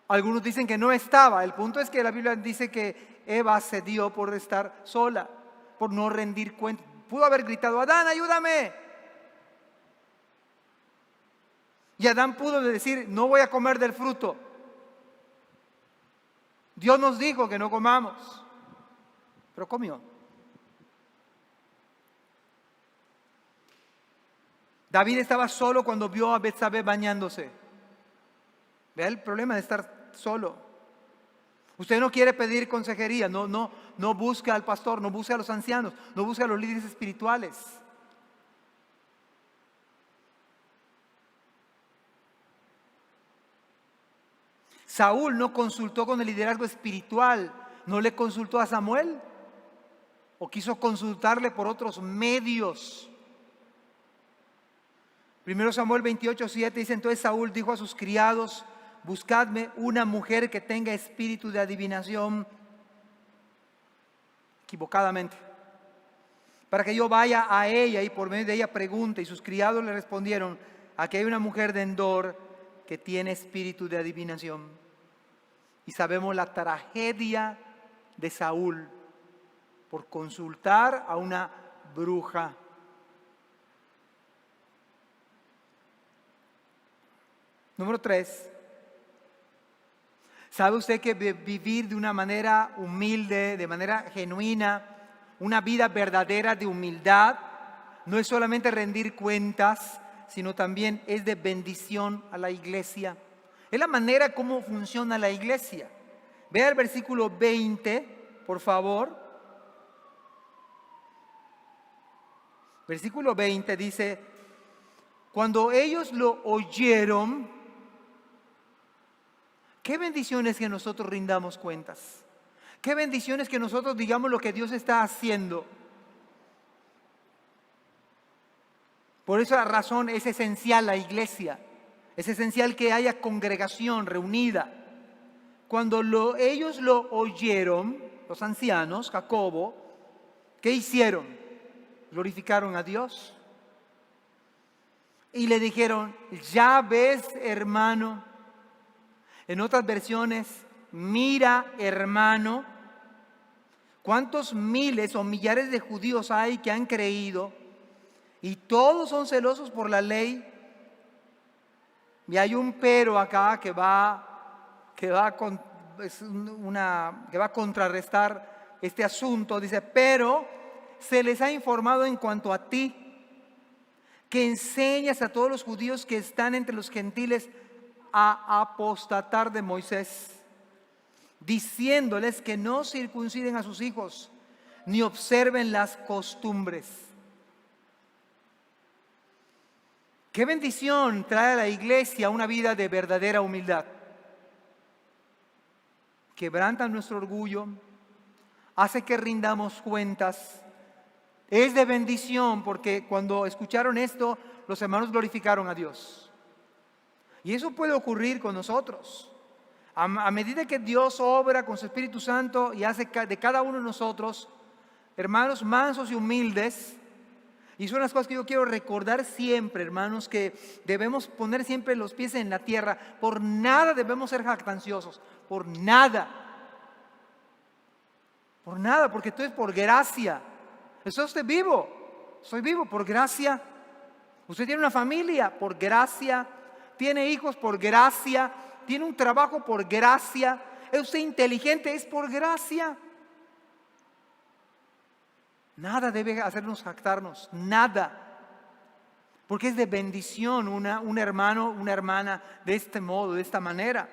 Algunos dicen que no estaba. El punto es que la Biblia dice que Eva cedió por estar sola, por no rendir cuentas. Pudo haber gritado: Adán, ayúdame. Y Adán pudo decir: no voy a comer del fruto. Dios nos dijo que no comamos. Pero comió. David estaba solo cuando vio a Betsabé bañándose. Vea el problema de estar solo. Usted no quiere pedir consejería, no busca al pastor, no busca a los ancianos, no busca a los líderes espirituales. Saúl no consultó con el liderazgo espiritual, no le consultó a Samuel o quiso consultarle por otros medios. 1 Samuel 28:7 dice: entonces Saúl dijo a sus criados: buscadme una mujer que tenga espíritu de adivinación, equivocadamente, para que yo vaya a ella y por medio de ella pregunte. Y sus criados le respondieron: aquí hay una mujer de Endor que tiene espíritu de adivinación. Y sabemos la tragedia de Saúl por consultar a una bruja. Número 3. ¿Sabe usted que vivir de una manera humilde, de manera genuina, una vida verdadera de humildad, no es solamente rendir cuentas, sino también es de bendición a la iglesia? Es la manera como funciona la iglesia. Vea el versículo 20, por favor, Versículo 20 dice, cuando ellos lo oyeron, qué bendiciones que nosotros rindamos cuentas. Qué bendiciones que nosotros digamos lo que Dios está haciendo. Por esa razón es esencial la iglesia. Es esencial que haya congregación reunida. Cuando ellos lo oyeron, los ancianos, Jacobo, ¿qué hicieron? Glorificaron a Dios. Y le dijeron, ya ves, hermano. En otras versiones, mira, hermano, cuántos miles o millares de judíos hay que han creído y todos son celosos por la ley. Y hay un pero acá que va a contrarrestar este asunto. Dice, pero se les ha informado en cuanto a ti, que enseñas a todos los judíos que están entre los gentiles a apostatar de Moisés, diciéndoles que no circunciden a sus hijos, ni observen las costumbres. Qué bendición trae a la iglesia una vida de verdadera humildad. Quebranta nuestro orgullo, hace que rindamos cuentas. Es de bendición porque cuando escucharon esto, los hermanos glorificaron a Dios. Y eso puede ocurrir con nosotros. A medida que Dios obra con su Espíritu Santo y hace de cada uno de nosotros hermanos mansos y humildes. Y son las cosas que yo quiero recordar siempre, hermanos, que debemos poner siempre los pies en la tierra. Por nada debemos ser jactanciosos, por nada. Por nada, porque esto es por gracia. Estoy soy vivo por gracia. Usted tiene una familia por gracia, tiene hijos por gracia, tiene un trabajo por gracia, es usted inteligente, es por gracia. Nada debe hacernos jactarnos, nada. Porque es de bendición un hermano, una hermana de este modo, de esta manera.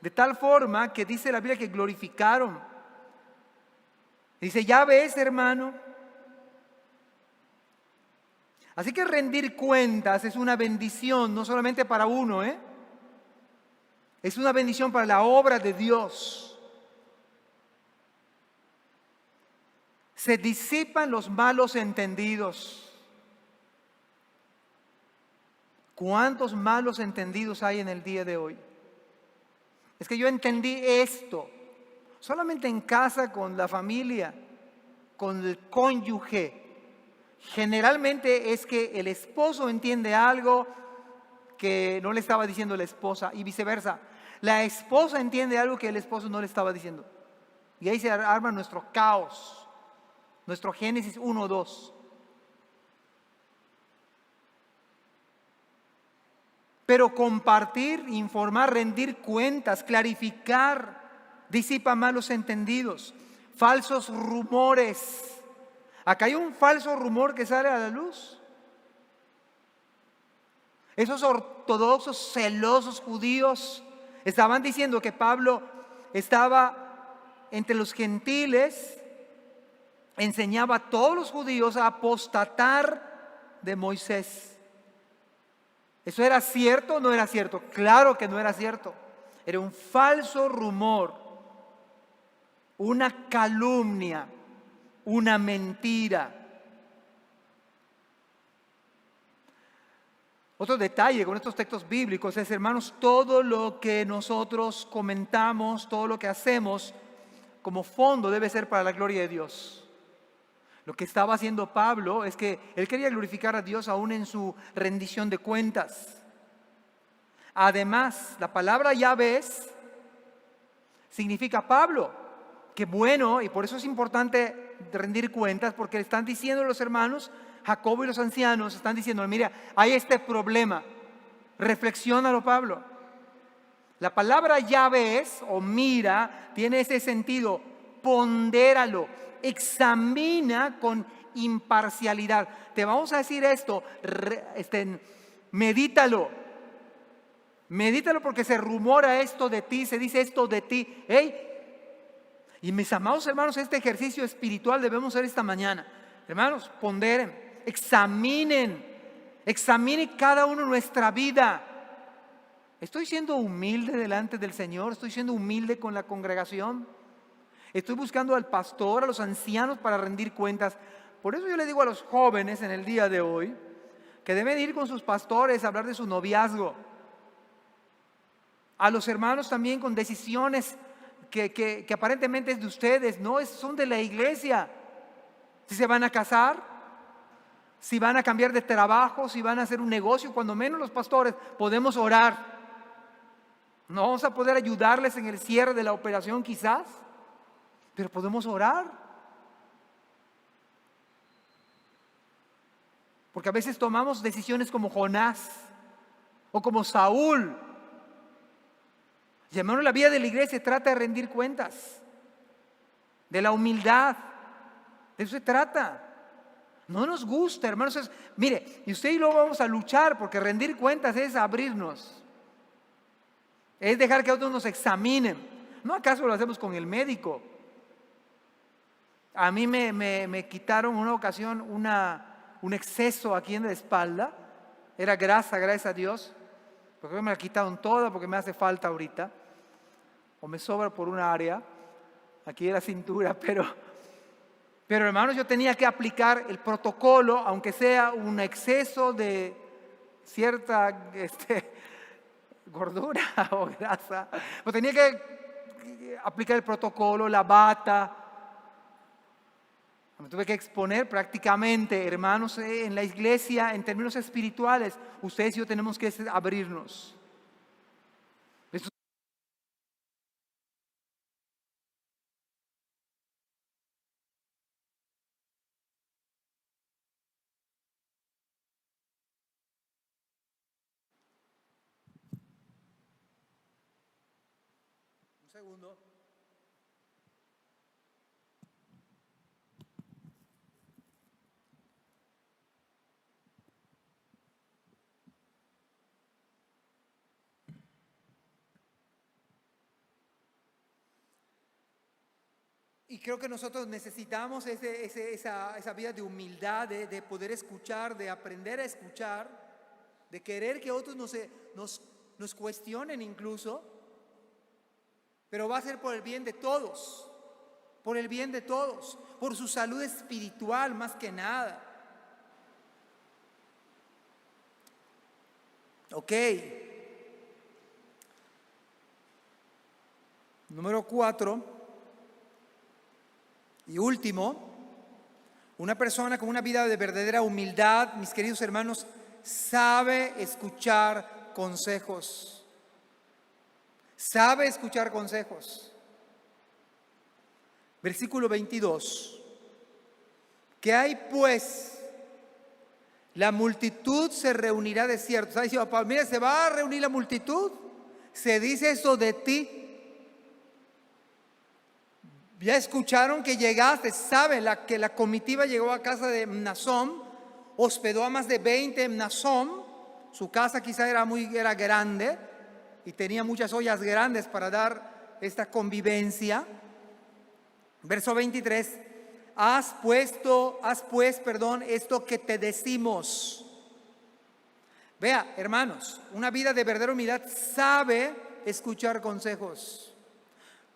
De tal forma que dice la Biblia que glorificaron. Dice, ya ves, hermano. Así que rendir cuentas es una bendición, no solamente para uno, es una bendición para la obra de Dios. Se disipan los malos entendidos. ¿Cuántos malos entendidos hay en el día de hoy? Es que yo entendí esto solamente en casa, con la familia, con el cónyuge. Generalmente es que el esposo entiende algo que no le estaba diciendo la esposa y viceversa. La esposa entiende algo que el esposo no le estaba diciendo. Y ahí se arma nuestro caos. Nuestro Génesis 1:2. Pero compartir, informar, rendir cuentas, clarificar, disipa malos entendidos, falsos rumores. Acá hay un falso rumor que sale a la luz. Esos ortodoxos, celosos judíos estaban diciendo que Pablo estaba entre los gentiles, enseñaba a todos los judíos a apostatar de Moisés. ¿Eso era cierto o no era cierto? Claro que no era cierto. Era un falso rumor, una calumnia, una mentira. Otro detalle con estos textos bíblicos es, hermanos, todo lo que nosotros comentamos, todo lo que hacemos, como fondo debe ser para la gloria de Dios. Lo que estaba haciendo Pablo es que él quería glorificar a Dios aún en su rendición de cuentas. Además, la palabra ya ves significa Pablo. Qué bueno, y por eso es importante rendir cuentas, porque le están diciendo los hermanos, Jacobo y los ancianos, están diciendo, mira, hay este problema, reflexiónalo, Pablo. La palabra ya ves o mira tiene ese sentido, pondéralo, examina con imparcialidad. Te vamos a decir esto, medítalo porque se rumora esto de ti, se dice esto de ti. Y mis amados hermanos, este ejercicio espiritual debemos hacer esta mañana. Hermanos, ponderen, examine cada uno nuestra vida. ¿Estoy siendo humilde delante del Señor? ¿Estoy siendo humilde con la congregación? ¿Estoy buscando al pastor, a los ancianos para rendir cuentas? Por eso yo le digo a los jóvenes en el día de hoy que deben ir con sus pastores a hablar de su noviazgo. A los hermanos también con decisiones que aparentemente es de ustedes, no son de la iglesia. Si se van a casar, si van a cambiar de trabajo, si van a hacer un negocio, cuando menos los pastores podemos orar. No vamos a poder ayudarles en el cierre de la operación quizás, pero podemos orar. Porque a veces tomamos decisiones como Jonás o como Saúl. Y hermano, la vida de la iglesia trata de rendir cuentas, de la humildad, de eso se trata. No nos gusta, hermanos. Mire, y usted y yo vamos a luchar porque rendir cuentas es abrirnos, es dejar que otros nos examinen. ¿No acaso lo hacemos con el médico? A mí me quitaron una ocasión un exceso aquí en la espalda. Era grasa, gracias a Dios, porque me la quitaron toda porque me hace falta ahorita, o me sobra por una área aquí de la cintura, pero hermanos, yo tenía que aplicar el protocolo, aunque sea un exceso de cierta gordura o grasa, pero tenía que aplicar el protocolo, la bata. Me tuve que exponer prácticamente, hermanos, en la iglesia, en términos espirituales, ustedes y yo tenemos que abrirnos. Un segundo. Y creo que nosotros necesitamos esa vida de humildad, de poder escuchar, de aprender a escuchar, de querer que otros nos cuestionen incluso, pero va a ser por el bien de todos, por el bien de todos, por su salud espiritual más que nada. Ok. Número 4. Y último, una persona con una vida de verdadera humildad, mis queridos hermanos, sabe escuchar consejos. Sabe escuchar consejos. Versículo 22. ¿Qué hay pues? La multitud se reunirá de cierto. Está diciendo Pablo, mire, se va a reunir la multitud. Se dice eso de ti. Ya escucharon que llegaste, saben que la comitiva llegó a casa de Mnasón, hospedó a más de 20 en Mnasón. Su casa quizá era grande y tenía muchas ollas grandes para dar esta convivencia. Verso 23, haz pues esto que te decimos. Vea, hermanos, una vida de verdadera humildad sabe escuchar consejos.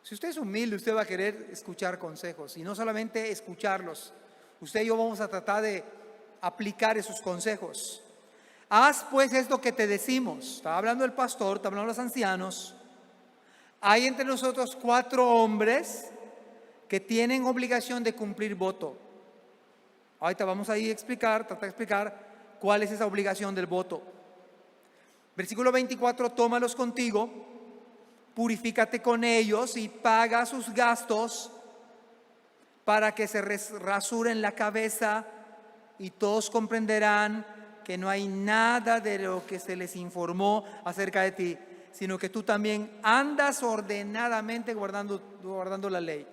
Si usted es humilde, usted va a querer escuchar consejos y no solamente escucharlos. Usted y yo vamos a tratar de aplicar esos consejos. Haz pues esto que te decimos. Está hablando el pastor, está hablando los ancianos. Hay entre nosotros 4 hombres que tienen obligación de cumplir voto. Ahorita vamos a tratar de explicar cuál es esa obligación del voto. Versículo 24, tómalos contigo, purifícate con ellos y paga sus gastos para que se rasuren la cabeza y todos comprenderán que no hay nada de lo que se les informó acerca de ti, sino que tú también andas ordenadamente guardando la ley.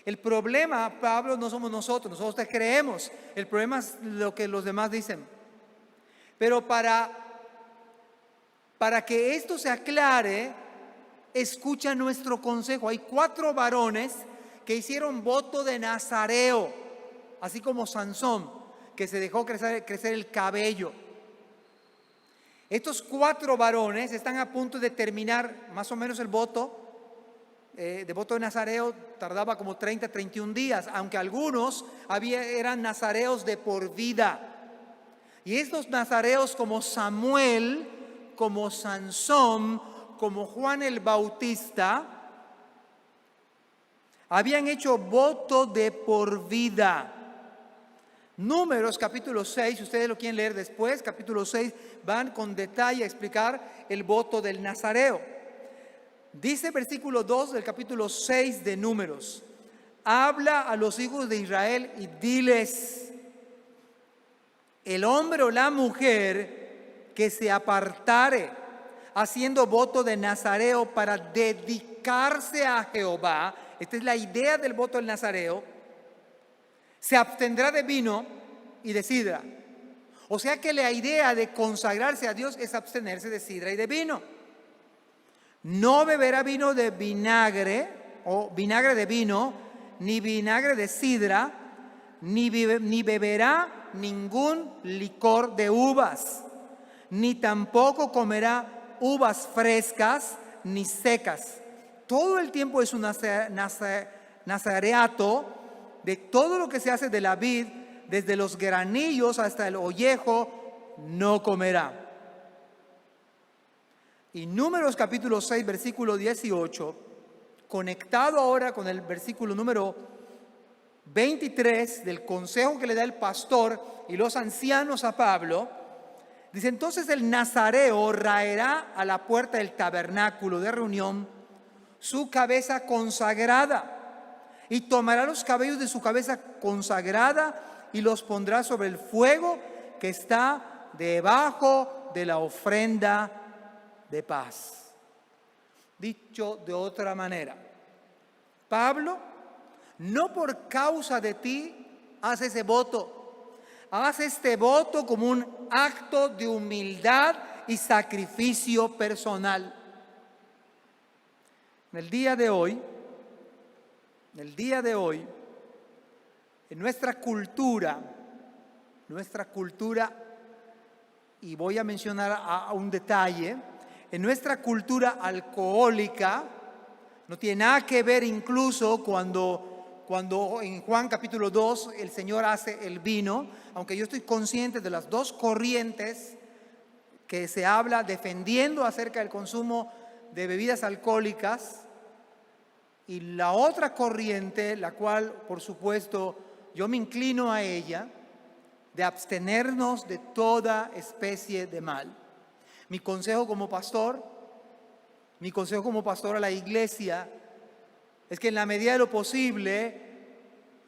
El problema, Pablo, no somos nosotros te creemos. El problema es lo que los demás dicen. Pero para que esto se aclare, escucha nuestro consejo. Hay 4 varones que hicieron voto de nazareo, así como Sansón, que se dejó crecer el cabello. Estos 4 varones están a punto de terminar más o menos el voto. De voto de nazareo tardaba como 30, 31 días, aunque algunos eran nazareos de por vida. Y estos nazareos como Samuel, como Sansón, como Juan el Bautista, habían hecho voto de por vida. Números capítulo 6, si ustedes lo quieren leer después, capítulo 6, van con detalle a explicar el voto del nazareo. Dice versículo 2 del capítulo 6 de Números: habla a los hijos de Israel y diles: el hombre o la mujer que se apartare haciendo voto de nazareo para dedicarse a Jehová, esta es la idea del voto del nazareo, se abstendrá de vino y de sidra. O sea que la idea de consagrarse a Dios es abstenerse de sidra y de vino. No beberá vino de vinagre o vinagre de vino, ni vinagre de sidra, ni beberá ningún licor de uvas, ni tampoco comerá uvas frescas ni secas. Todo el tiempo de su nazareato, de todo lo que se hace de la vid, desde los granillos hasta el ollejo, no comerá. Y Números capítulo 6, versículo 18, conectado ahora con el versículo número 23 del consejo que le da el pastor y los ancianos a Pablo, dice: entonces el nazareo raerá a la puerta del tabernáculo de reunión su cabeza consagrada, y tomará los cabellos de su cabeza consagrada y los pondrá sobre el fuego que está debajo de la ofrenda de paz. Dicho de otra manera, Pablo, no por causa de ti hace ese voto, hace este voto como un acto de humildad y sacrificio personal. En el día de hoy, en nuestra cultura, y voy a mencionar a un detalle, en nuestra cultura alcohólica, no tiene nada que ver incluso cuando en Juan capítulo 2 el Señor hace el vino, aunque yo estoy consciente de las dos corrientes que se habla defendiendo acerca del consumo de bebidas alcohólicas, y la otra corriente, la cual por supuesto yo me inclino a ella, de abstenernos de toda especie de mal. Mi consejo como pastor a la iglesia es que en la medida de lo posible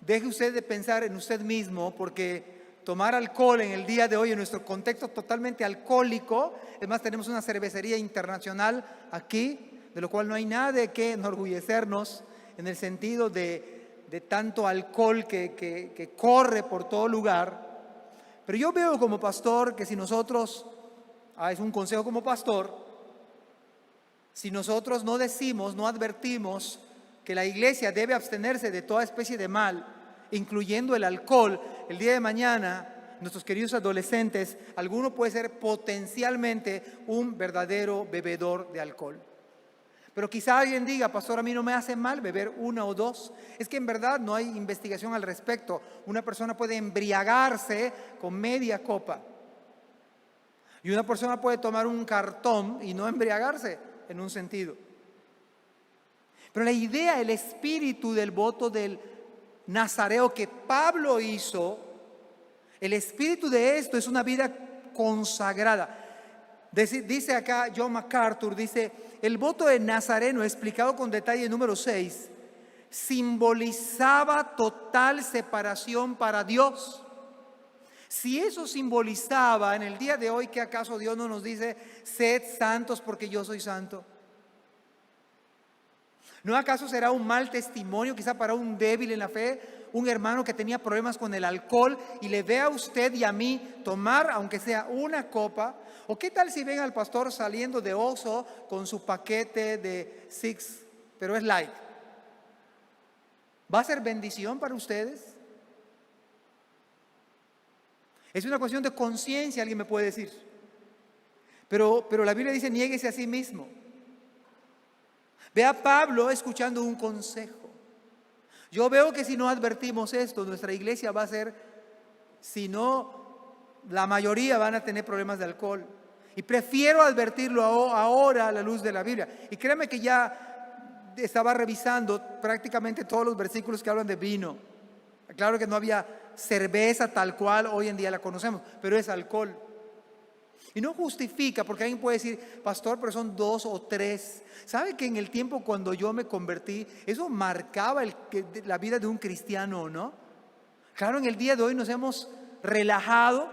deje usted de pensar en usted mismo, porque tomar alcohol en el día de hoy en nuestro contexto totalmente alcohólico, es más, tenemos una cervecería internacional aquí, de lo cual no hay nada de qué enorgullecernos en el sentido de tanto alcohol que corre por todo lugar. Pero yo veo como pastor que si nosotros, es un consejo como pastor, si nosotros no decimos, no advertimos que la iglesia debe abstenerse de toda especie de mal, incluyendo el alcohol, el día de mañana, nuestros queridos adolescentes, alguno puede ser potencialmente un verdadero bebedor de alcohol. Pero quizá alguien diga: pastor, a mí no me hace mal beber 1 o 2. Es que en verdad no hay investigación al respecto. Una persona puede embriagarse con media copa. Y una persona puede tomar un cartón y no embriagarse en un sentido. Pero la idea, el espíritu del voto del nazareo que Pablo hizo, el espíritu de esto es una vida consagrada. Dice acá John MacArthur, dice: el voto de nazareno, explicado con detalle en número 6, simbolizaba total separación para Dios. Si eso simbolizaba en el día de hoy, ¿qué acaso Dios no nos dice: sed santos porque yo soy santo? ¿No acaso será un mal testimonio quizá para un débil en la fe, un hermano que tenía problemas con el alcohol y le ve a usted y a mí tomar aunque sea una copa? ¿O qué tal si ven al pastor saliendo de Oxxo con su paquete de Six, pero es light? ¿Va a ser bendición para ustedes? Es una cuestión de conciencia, alguien me puede decir. Pero la Biblia dice, niéguese a sí mismo. Ve a Pablo escuchando un consejo. Yo veo que si no advertimos esto, nuestra iglesia va a ser, si no, la mayoría van a tener problemas de alcohol. Y prefiero advertirlo ahora a la luz de la Biblia. Y créeme que ya estaba revisando prácticamente todos los versículos que hablan de vino. Claro que no había cerveza tal cual hoy en día la conocemos, pero es alcohol. Y no justifica, porque alguien puede decir, pastor, pero son 2 o 3. ¿Sabe que en el tiempo cuando yo me convertí, eso marcaba la vida de un cristiano o no? Claro, en el día de hoy nos hemos relajado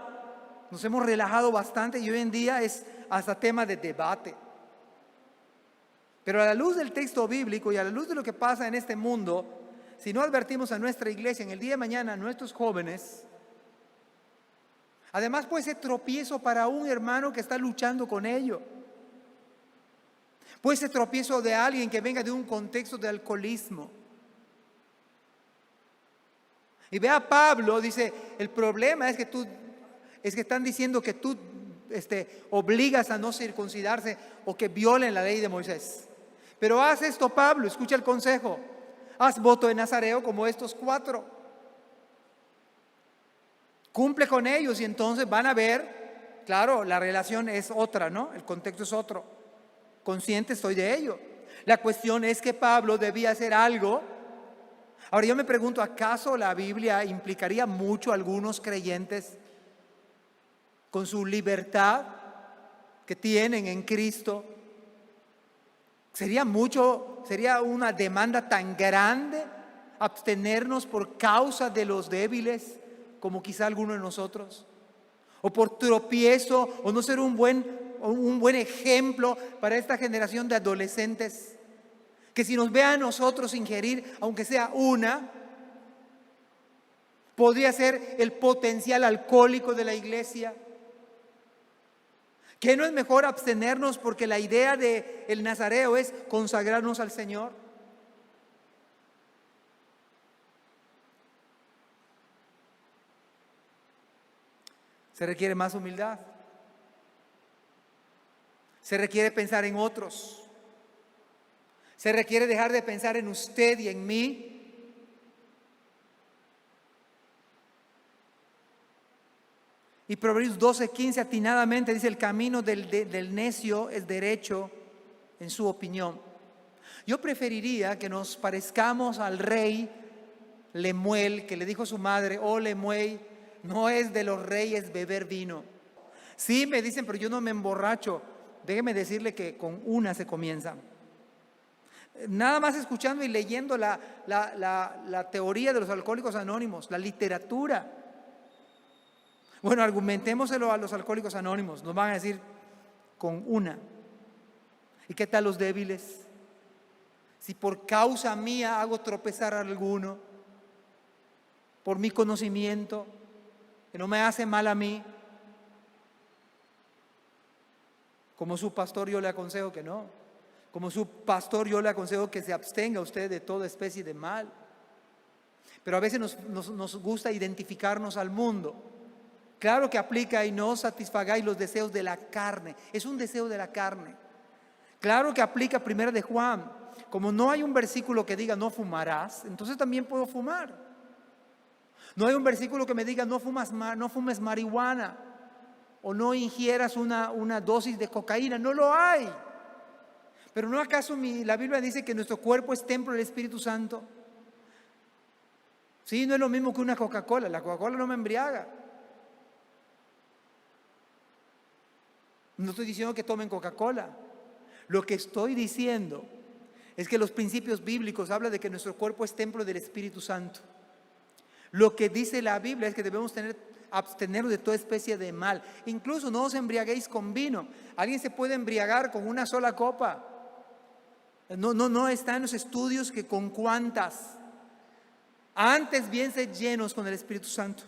bastante y hoy en día es hasta tema de debate. Pero a la luz del texto bíblico y a la luz de lo que pasa en este mundo, si no advertimos a nuestra iglesia en el día de mañana, a nuestros jóvenes, además puede ser tropiezo para un hermano que está luchando con ello. Puede ser tropiezo de alguien que venga de un contexto de alcoholismo. Y ve a Pablo, dice, el problema es que están diciendo que tú obligas a no circuncidarse o que violen la ley de Moisés. Pero haz esto, Pablo, escucha el consejo. Haz voto de Nazareo como estos 4. Cumple con ellos y entonces van a ver, claro, la relación es otra, ¿no? El contexto es otro. Consciente estoy de ello. La cuestión es que Pablo debía hacer algo. Ahora yo me pregunto, ¿acaso la Biblia implicaría mucho a algunos creyentes con su libertad que tienen en Cristo? ¿Sería una demanda tan grande abstenernos por causa de los débiles, como quizá alguno de nosotros? O por tropiezo, o no ser un buen ejemplo para esta generación de adolescentes, que si nos ve a nosotros ingerir, aunque sea una, podría ser el potencial alcohólico de la iglesia. ¿Qué no es mejor abstenernos porque la idea del nazareo es consagrarnos al Señor? Se requiere más humildad. Se requiere pensar en otros. Se requiere dejar de pensar en usted y en mí. Y Proverbios 12:15 atinadamente dice, el camino del necio es derecho en su opinión. Yo preferiría que nos parezcamos al rey Lemuel, que le dijo a su madre, oh Lemuel, no es de los reyes beber vino. Sí, me dicen, pero yo no me emborracho. Déjeme decirle que con una se comienza. Nada más escuchando y leyendo la teoría de los alcohólicos anónimos, la literatura. Bueno, argumentémoselo a los alcohólicos anónimos. Nos van a decir con una. ¿Y qué tal los débiles? Si por causa mía hago tropezar a alguno, por mi conocimiento, que no me hace mal a mí, como su pastor yo le aconsejo que no. Como su pastor yo le aconsejo que se abstenga usted de toda especie de mal. Pero a veces nos gusta identificarnos al mundo. Claro que aplica y no satisfagáis los deseos de la carne. Es un deseo de la carne. Claro que aplica 1 de Juan. Como no hay un versículo que diga no fumarás, entonces también puedo fumar. No hay un versículo que me diga no fumes marihuana o no ingieras una dosis de cocaína. No lo hay. Pero ¿no acaso la Biblia dice que nuestro cuerpo es templo del Espíritu Santo? Sí, no es lo mismo que una Coca-Cola. La Coca-Cola no me embriaga. No estoy diciendo que tomen Coca-Cola. Lo que estoy diciendo es que los principios bíblicos hablan de que nuestro cuerpo es templo del Espíritu Santo. Lo que dice la Biblia es que debemos abstenernos de toda especie de mal. Incluso no os embriaguéis con vino. Alguien se puede embriagar con una sola copa. No está en los estudios que con cuántas. Antes bien sed llenos con el Espíritu Santo.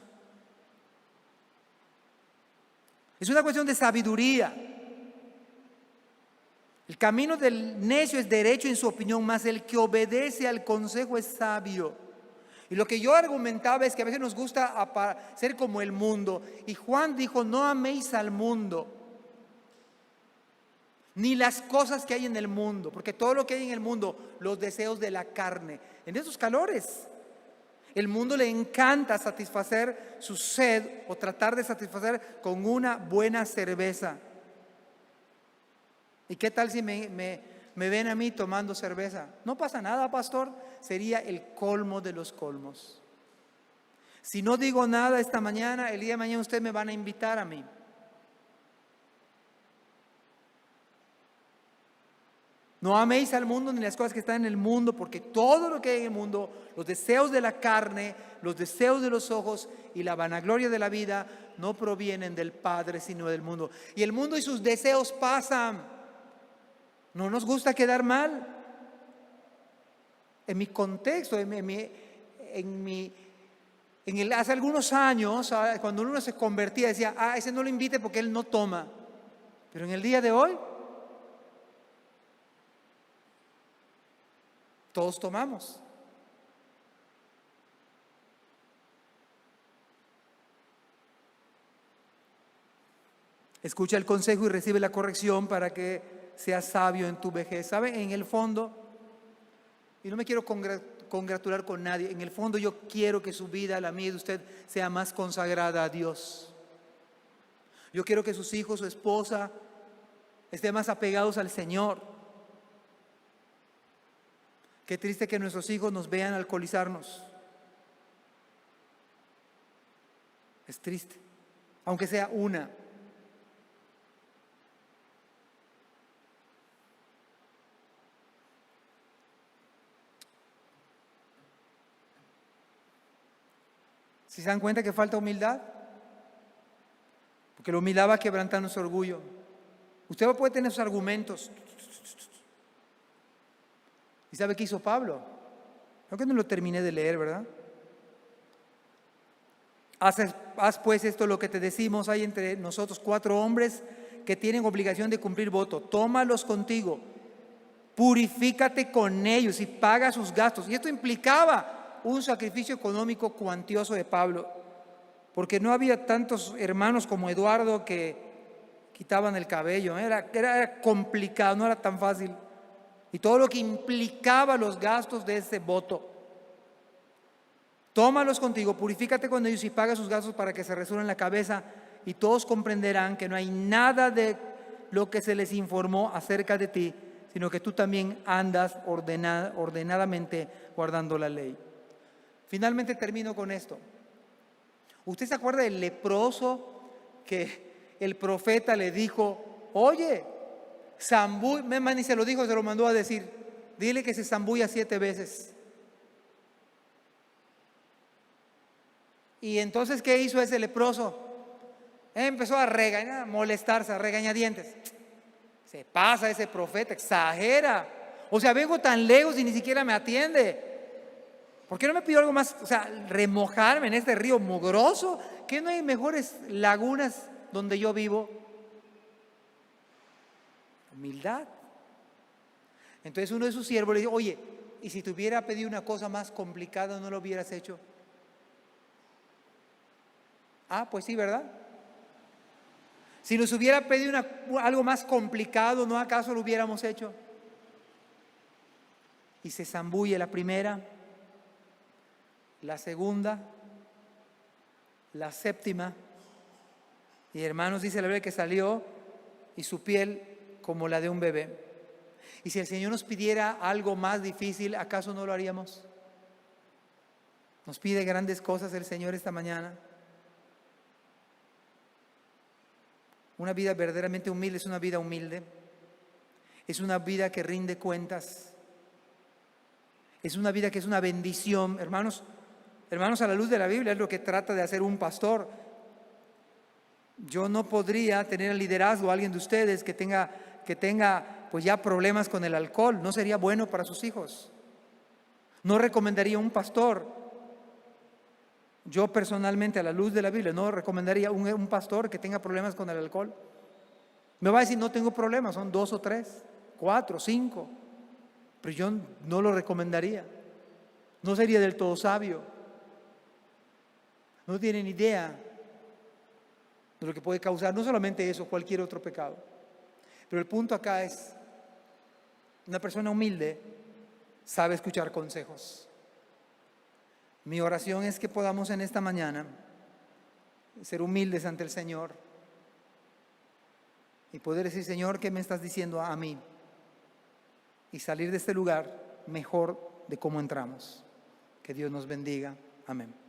Es una cuestión de sabiduría. El camino del necio es derecho en su opinión, mas el que obedece al consejo es sabio. Y lo que yo argumentaba es que a veces nos gusta ser como el mundo. Y Juan dijo, no améis al mundo, ni las cosas que hay en el mundo, porque todo lo que hay en el mundo, los deseos de la carne. En esos calores, el mundo le encanta satisfacer su sed o tratar de satisfacer con una buena cerveza. ¿Y qué tal si me ven a mí tomando cerveza? No pasa nada, pastor. Sería el colmo de los colmos. Si no digo nada esta mañana, el día de mañana ustedes me van a invitar a mí. No améis al mundo ni las cosas que están en el mundo, porque todo lo que hay en el mundo, los deseos de la carne, los deseos de los ojos y la vanagloria de la vida, no provienen del Padre, sino del mundo. Y el mundo y sus deseos pasan. No nos gusta quedar mal. En mi contexto, hace algunos años, cuando uno se convertía, decía, ese no lo invite porque él no toma. Pero en el día de hoy, todos tomamos. Escucha el consejo y recibe la corrección para que seas sabio en tu vejez. ¿Sabe? En el fondo, y no me quiero congratular con nadie, en el fondo yo quiero que su vida, la mía y de usted, sea más consagrada a Dios. Yo quiero que sus hijos, su esposa, estén más apegados al Señor. Qué triste que nuestros hijos nos vean alcoholizarnos. Es triste, aunque sea una. ¿Si se dan cuenta que falta humildad? Porque la humildad va quebrantando su orgullo. Usted puede tener sus argumentos. ¿Y sabe qué hizo Pablo? Creo que no lo terminé de leer, ¿verdad? Haz pues esto lo que te decimos, hay entre nosotros 4 hombres que tienen obligación de cumplir voto. Tómalos contigo, purifícate con ellos y paga sus gastos. Y esto implicaba un sacrificio económico cuantioso de Pablo, porque no había tantos hermanos como Eduardo que quitaban el cabello. Era complicado, no era tan fácil. Y todo lo que implicaba los gastos de ese voto. Tómalos contigo, purifícate con ellos y paga sus gastos para que se resuelvan la cabeza, y todos comprenderán que no hay nada de lo que se les informó acerca de ti, sino que tú también andas ordenadamente guardando la ley. Finalmente termino con esto. ¿Usted se acuerda del leproso que el profeta le dijo, oye, ni se lo dijo, se lo mandó a decir, dile que se zambulla 7 veces? Y entonces, ¿qué hizo ese leproso? Empezó a regañar, a molestarse, a regañadientes. Se pasa ese profeta, exagera. O sea, vengo tan lejos y ni siquiera me atiende. ¿Por qué no me pidió algo más? O sea, remojarme en este río mugroso. ¿Qué no hay mejores lagunas donde yo vivo? Humildad. Entonces uno de sus siervos le dijo, oye, ¿y si te hubiera pedido una cosa más complicada, no lo hubieras hecho? Pues sí, ¿verdad? Si nos hubiera pedido algo más complicado, ¿no acaso lo hubiéramos hecho? Y se zambulle la primera, la segunda, la séptima. Y hermanos, dice la Biblia que salió y su piel como la de un bebé. Y si el Señor nos pidiera algo más difícil, ¿acaso no lo haríamos? Nos pide grandes cosas el Señor esta mañana. Una vida verdaderamente humilde es una vida humilde. Es una vida que rinde cuentas. Es una vida que es una bendición. Hermanos, a la luz de la Biblia es lo que trata de hacer un pastor. Yo no podría tener el liderazgo a alguien de ustedes que tenga pues ya problemas con el alcohol. No sería bueno para sus hijos. No recomendaría un pastor. Yo personalmente, a la luz de la Biblia, no recomendaría un pastor que tenga problemas con el alcohol. Me va a decir, no tengo problemas, son 2 o 3, 4, 5. Pero yo no lo recomendaría. No sería del todo sabio. No tienen idea de lo que puede causar, no solamente eso, cualquier otro pecado. Pero el punto acá es, una persona humilde sabe escuchar consejos. Mi oración es que podamos en esta mañana ser humildes ante el Señor y poder decir, Señor, ¿qué me estás diciendo a mí? Y salir de este lugar mejor de cómo entramos. Que Dios nos bendiga. Amén.